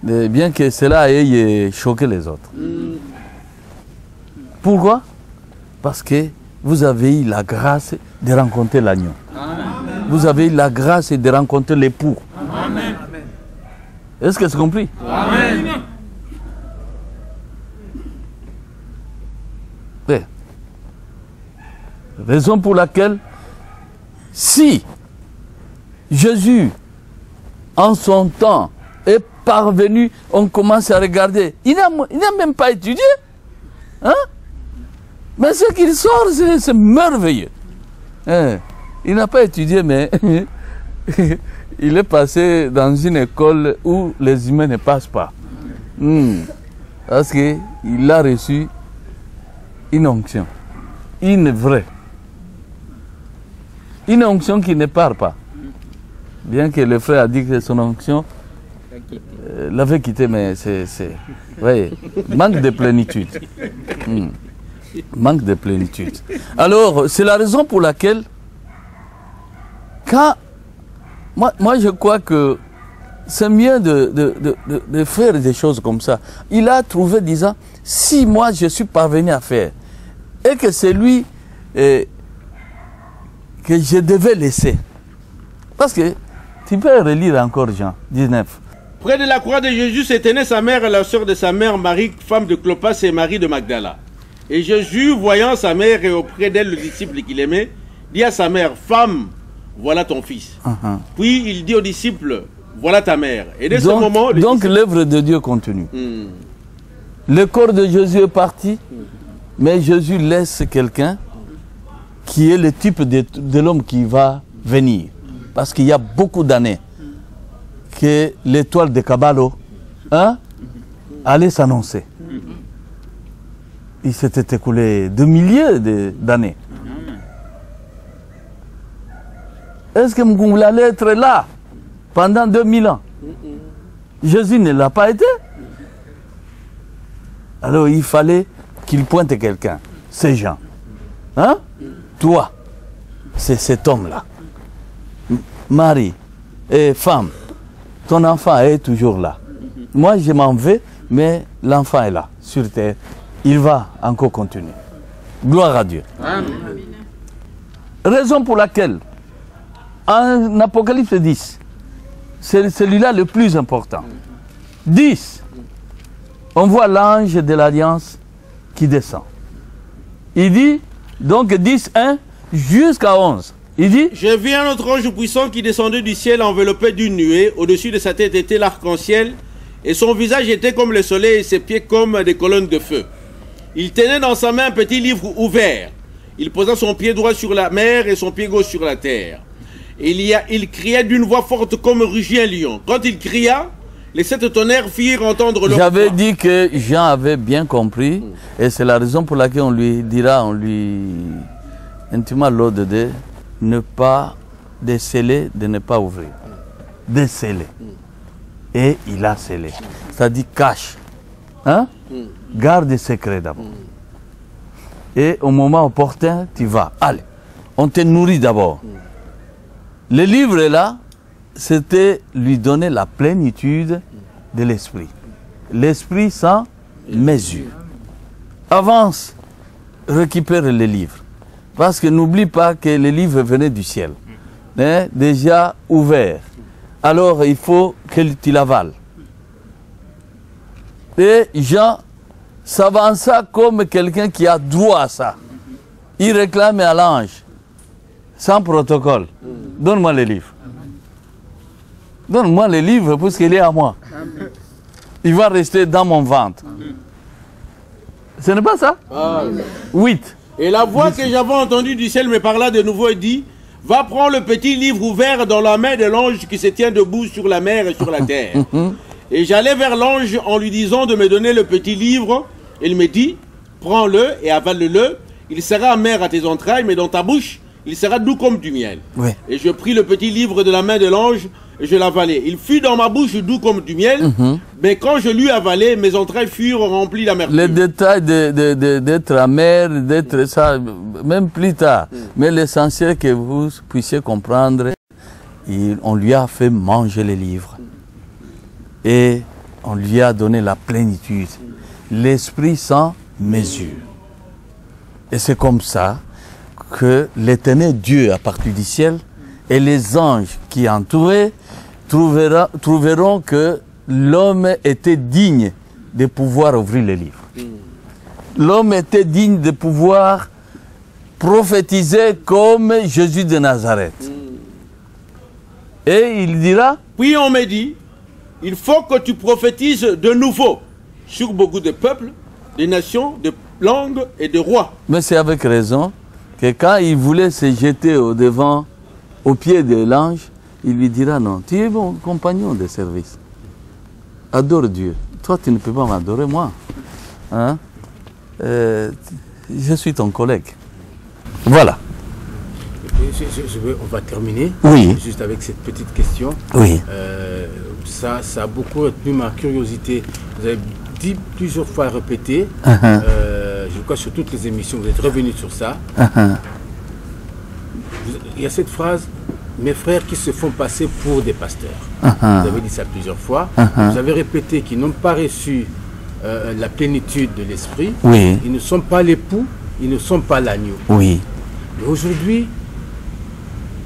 S2: Et bien que cela ait choqué les autres. Pourquoi? Parce que vous avez eu la grâce de rencontrer l'agneau. Vous avez eu la grâce de rencontrer l'époux. Est-ce que c'est compris? Amen. Raison pour laquelle, si Jésus, en son temps, est parvenu, on commence à regarder, il n'a même pas étudié. Hein? Mais ce qu'il sort, c'est merveilleux. Il n'a pas étudié, mais il est passé dans une école où les humains ne passent pas. Parce qu'il a reçu une onction, une vraie. Une onction qui ne part pas. Bien que le frère a dit que son onction l'avait quitté, mais c'est voyez, manque de plénitude. Manque de plénitude. Alors, c'est la raison pour laquelle, quand moi je crois que c'est mieux de faire des choses comme ça. Il a trouvé disant, si moi je suis parvenu à faire, et que c'est lui que je devais laisser. Parce que tu peux relire encore Jean 19.
S3: Près de la croix de Jésus se tenait sa mère et la sœur de sa mère, Marie, femme de Clopas et Marie de Magdala. Et Jésus, voyant sa mère et auprès d'elle le disciple qu'il aimait, dit à sa mère, femme, voilà ton fils. Puis il dit aux disciples, voilà ta mère. Et dès ce moment...
S2: Donc l'œuvre de Dieu continue. Le corps de Jésus est parti, mais Jésus laisse quelqu'un qui est le type de l'homme qui va venir. Parce qu'il y a beaucoup d'années que l'étoile de Caballo allait s'annoncer. Il s'était écoulé de milliers d'années. Est-ce que Mgoumla allait être là pendant 2000 ans? Jésus ne l'a pas été. Alors il fallait qu'il pointe quelqu'un. Ces gens. Hein? Toi, c'est cet homme-là. Marie et femme, ton enfant est toujours là. Moi, je m'en vais, mais l'enfant est là, sur terre. Il va encore continuer. Gloire à Dieu. Amen. Raison pour laquelle, en Apocalypse 10, c'est celui-là le plus important. 10, on voit l'ange de l'Alliance qui descend. Il dit, donc 10, 1 jusqu'à 11. Il dit,
S3: j'ai vu un autre ange puissant qui descendait du ciel enveloppé d'une nuée. Au-dessus de sa tête était l'arc-en-ciel et son visage était comme le soleil et ses pieds comme des colonnes de feu. Il tenait dans sa main un petit livre ouvert. Il posa son pied droit sur la mer et son pied gauche sur la terre. Et il criait d'une voix forte comme rugit un lion. Quand il cria, les 7 tonnerres firent entendre leur
S2: J'avais
S3: voix.
S2: dit que Jean avait bien compris, et c'est la raison pour laquelle on lui dira, on lui intima l'ordre de ne pas déceler, de ne pas ouvrir. Déceler. Et il a scellé. C'est-à-dire cache. Hein? Garde secret d'abord. Et au moment opportun, tu vas. Allez, on te nourrit d'abord. Le livre là, c'était lui donner la plénitude de l'esprit. L'esprit sans mesure. Avance, récupère les livres. Parce que n'oublie pas que les livres venaient du ciel. Hein, déjà ouverts. Alors il faut que tu l'avales. Et Jean s'avança comme quelqu'un qui a droit à ça. Il réclame à l'ange, sans protocole, donne-moi les livres. Donne-moi les livres parce qu'il est à moi. Il va rester dans mon ventre. Ce n'est pas ça? 8.
S3: Et la voix que j'avais entendue du ciel me parla de nouveau et dit, va prendre le petit livre ouvert dans la main de l'ange qui se tient debout sur la mer et sur la terre. Et j'allais vers l'ange en lui disant de me donner le petit livre. Il me dit, prends-le et avale-le. Il sera amer à tes entrailles, mais dans ta bouche, il sera doux comme du miel.
S2: Oui.
S3: Et je pris le petit livre de la main de l'ange et je l'avalai. Il fut dans ma bouche doux comme du miel, mais quand je l'eus avalé, mes entrailles furent remplies d'amertume.
S2: Les détails d'être amer, d'être ça, même plus tard. Mais l'essentiel que vous puissiez comprendre, on lui a fait manger les livres. Et on lui a donné la plénitude. L'esprit sans mesure. Et c'est comme ça que l'éternel Dieu à partir du ciel et les anges qui entouraient trouveront que l'homme était digne de pouvoir ouvrir les livres. L'homme était digne de pouvoir prophétiser comme Jésus de Nazareth. Et il dira,
S3: Puis on me dit, il faut que tu prophétises de nouveau sur beaucoup de peuples, de nations, de langues et de rois.
S2: mais c'est avec raison, que quand il voulait se jeter au-devant, au pied de l'ange, il lui dira non, tu es mon compagnon de service. Adore Dieu. Toi, tu ne peux pas m'adorer, moi. Hein? Je suis ton collègue. Voilà.
S1: On va terminer
S2: Oui.
S1: juste avec cette petite question.
S2: Oui.
S1: Ça a beaucoup retenu ma curiosité. Vous avez dit plusieurs fois répété, je crois sur toutes les émissions, vous êtes revenu sur ça. Il y a cette phrase, mes frères qui se font passer pour des pasteurs. Vous avez dit ça plusieurs fois. Vous avez répété qu'ils n'ont pas reçu la plénitude de l'esprit.
S2: Oui.
S1: Ils ne sont pas l'époux, ils ne sont pas l'agneau.
S2: Oui.
S1: Et aujourd'hui,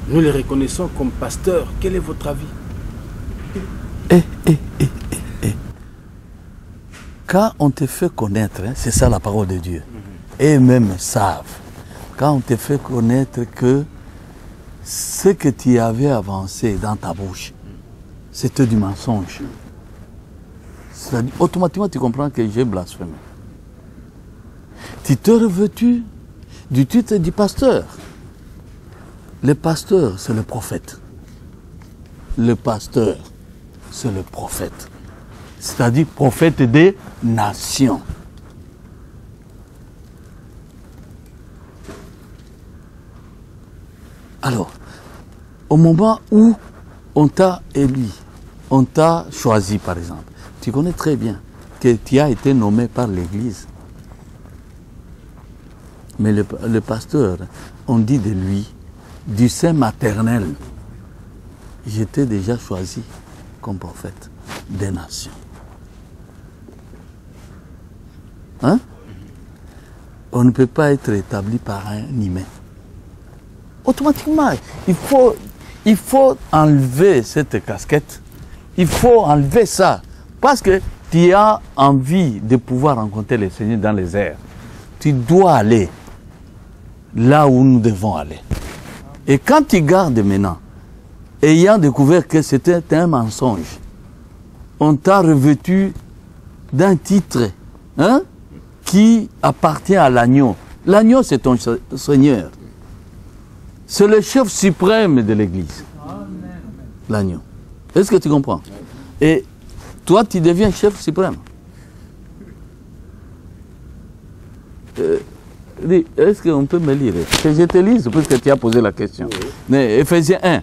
S1: nous les reconnaissons comme pasteurs. Quel est votre avis?
S2: Quand on te fait connaître, hein, c'est ça la parole de Dieu, et même savent, quand on te fait connaître que ce que tu avais avancé dans ta bouche, c'était du mensonge, c'est-à-dire, automatiquement tu comprends que j'ai blasphémé. Tu te revêtus du titre du pasteur. Le pasteur, c'est le prophète. Le pasteur, c'est le prophète. C'est-à-dire prophète des nations. Alors, au moment où on t'a élu, on t'a choisi par exemple, tu connais très bien que tu as été nommé par l'Église. Mais le pasteur, on dit de lui, du sein maternel, j'étais déjà choisi comme prophète des nations. Hein? On ne peut pas être établi par un humain. Automatiquement, il faut enlever cette casquette. Il faut enlever ça. Parce que tu as envie de pouvoir rencontrer le Seigneur dans les airs. Tu dois aller là où nous devons aller. Et quand tu gardes maintenant, ayant découvert que c'était un mensonge, on t'a revêtu d'un titre, hein, qui appartient à l'agneau. L'agneau, c'est ton Seigneur. C'est le chef suprême de l'Église. L'agneau. Est-ce que tu comprends? Et toi tu deviens chef suprême. Est-ce qu'on peut me lire? Que je te lise, puisque tu as posé la question. Mais Éphésiens 1,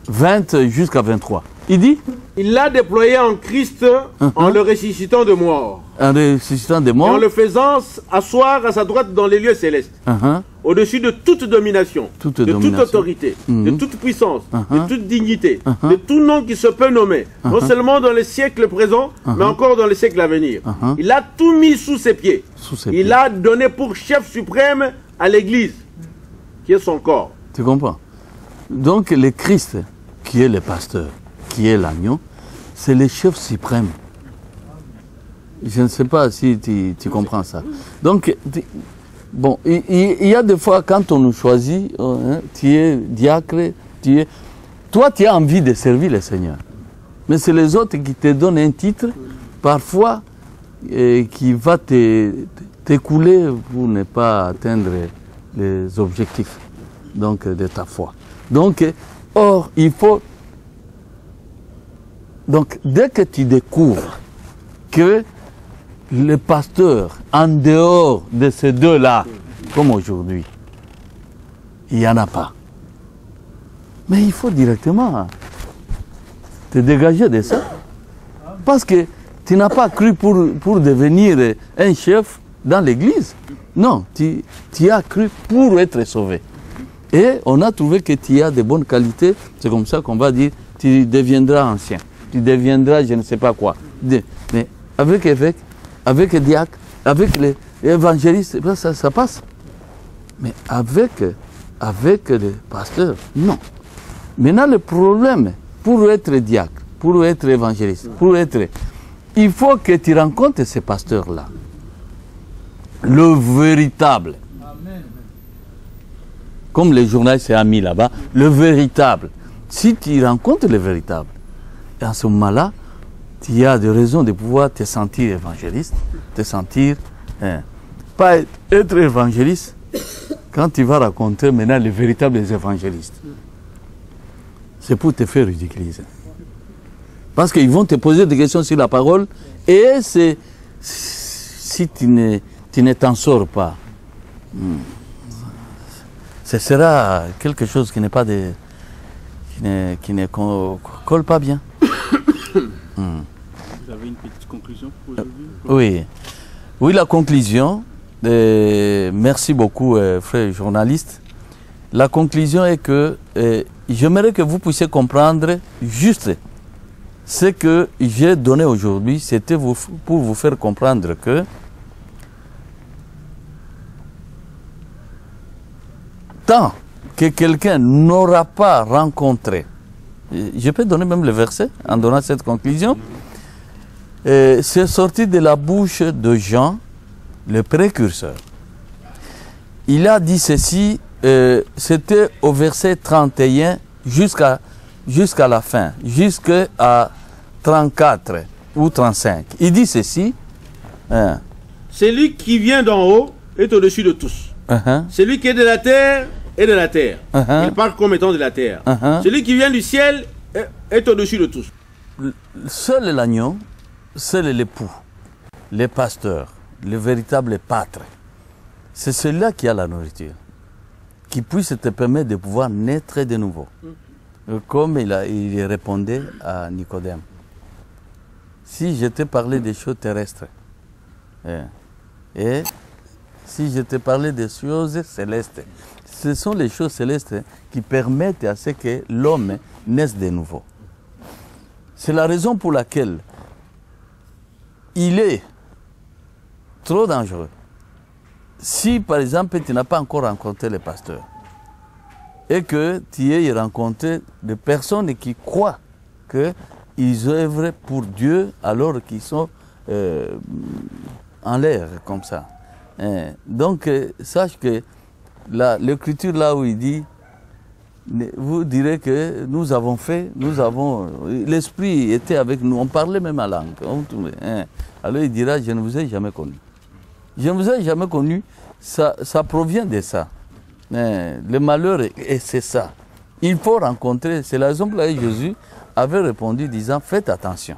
S2: 20 jusqu'à 23. Il dit?
S3: Il l'a déployé en Christ en le ressuscitant de mort.
S2: En ressuscitant de
S3: Et en
S2: mort.
S3: le faisant asseoir à sa droite dans les lieux célestes. Au-dessus de toute domination,
S2: Toute
S3: de
S2: domination.
S3: toute autorité, de toute puissance, de toute dignité,
S2: Uh-huh.
S3: de tout nom qui se peut nommer, non seulement dans les siècles présents, mais encore dans les siècles à venir. Il a tout mis sous ses pieds.
S2: Sous ses
S3: Il
S2: pieds.
S3: a donné pour chef suprême à l'Église, qui est son corps.
S2: Tu comprends? Donc le Christ, qui est le pasteur, qui est l'agneau, c'est le chef suprême. Je ne sais pas si tu comprends ça. Donc, bon, il y a des fois quand on nous choisit, hein, tu es diacre, toi tu as envie de servir le Seigneur. Mais c'est les autres qui te donnent un titre, parfois, qui va t'écouler pour ne pas atteindre les objectifs donc, de ta foi. Donc, or, il faut... Donc, dès que tu découvres que le pasteur, en dehors de ces deux-là, comme aujourd'hui, il n'y en a pas. Mais il faut directement te dégager de ça. Parce que tu n'as pas cru pour devenir un chef dans l'église. Non, tu as cru pour être sauvé. Et on a trouvé que tu as de bonnes qualités. C'est comme ça qu'on va dire, tu deviendras ancien. Tu deviendras je ne sais pas quoi. Mais avec évêque, avec le diacre, avec l'évangéliste, ça passe. Mais avec le pasteur, non. Maintenant, le problème, pour être diacre, pour être évangéliste, il faut que tu rencontres ces pasteurs-là. Le véritable. Comme les journalistes ont mis là-bas, le véritable. Si tu rencontres le véritable, et en ce moment-là, tu as des raisons de pouvoir te sentir évangéliste, te sentir... pas être évangéliste quand tu vas rencontrer maintenant les véritables évangélistes. C'est pour te faire ridiculiser. Parce qu'ils vont te poser des questions sur la parole et si tu ne t'en sors pas, ce sera quelque chose qui n'est pas qui ne colle pas bien.
S1: Vous avez une petite conclusion pour aujourd'hui?
S2: Oui, la conclusion, merci beaucoup frère journaliste. La conclusion est que j'aimerais que vous puissiez comprendre juste ce que j'ai donné aujourd'hui, c'était pour vous faire comprendre que tant que quelqu'un n'aura pas rencontré, je peux donner même le verset en donnant cette conclusion, c'est sorti de la bouche de Jean, le précurseur. Il a dit ceci, c'était au verset 31 jusqu'à la fin, jusqu'à 34 ou 35. Il dit ceci.
S3: Celui qui vient d'en haut est au-dessus de tous. Celui qui est de la terre est de la terre. Il parle comme étant de la terre. Celui qui vient du ciel est au-dessus de tous.
S2: Seul l'agneau, seul l'époux, les pasteurs, le véritable pâtre, c'est celui-là qui a la nourriture, qui puisse te permettre de pouvoir naître de nouveau. Comme il répondait à Nicodème. Si je te parlais des choses terrestres, et si je te parlais des choses célestes, ce sont les choses célestes qui permettent à ce que l'homme naisse de nouveau. C'est la raison pour laquelle il est trop dangereux. Si par exemple tu n'as pas encore rencontré le pasteur et que tu aies rencontré des personnes qui croient qu'ils œuvrent pour Dieu alors qu'ils sont en l'air comme ça. Donc sache que l'écriture là où il dit, vous direz que nous avons fait, l'Esprit était avec nous, on parlait même la langue. Alors il dira, je ne vous ai jamais connu. Je ne vous ai jamais connu, ça provient de ça. Le malheur, c'est ça. Il faut rencontrer, c'est la raison pour laquelle Jésus avait répondu disant, faites attention.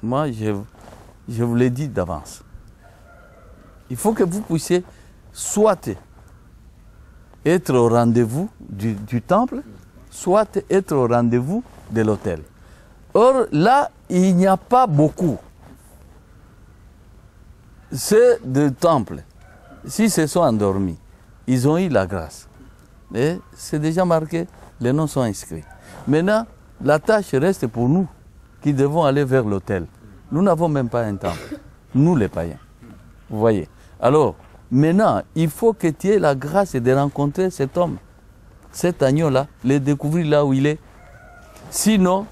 S2: moi, je vous l'ai dit d'avance. Il faut que vous puissiez soit être au rendez-vous du temple, soit être au rendez-vous de l'autel. Or, là, il n'y a pas beaucoup. Ceux du temple, s'ils se sont endormis, ils ont eu la grâce. Et c'est déjà marqué, les noms sont inscrits. Maintenant, la tâche reste pour nous, qui devons aller vers l'autel. Nous n'avons même pas un temple, nous les païens. Vous voyez. Alors, maintenant, il faut que tu aies la grâce de rencontrer cet homme, cet agneau-là, le découvrir là où il est. Sinon,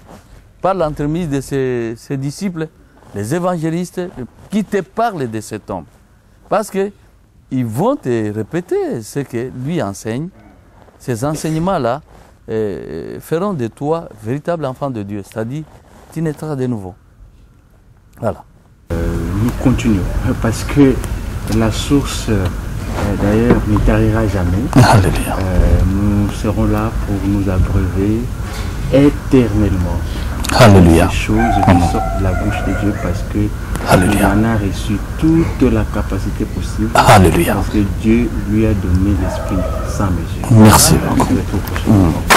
S2: par l'entremise de ses disciples, les évangélistes, qui te parlent de cet homme. Parce qu'ils vont te répéter ce que lui enseigne. Ces enseignements-là feront de toi véritable enfant de Dieu. C'est-à-dire, tu naîtras de nouveau. Voilà.
S1: Nous continuons, parce que la source, d'ailleurs, ne tarira jamais.
S2: Alléluia.
S1: Nous serons là pour nous abreuver éternellement.
S2: Alléluia.
S1: Ces choses qui sortent de la bouche de Dieu, parce que
S2: Alléluia.
S1: il en a reçu toute la capacité possible.
S2: Alléluia.
S1: Parce que Dieu lui a donné l'Esprit sans mesure.
S2: Merci beaucoup.
S1: Merci.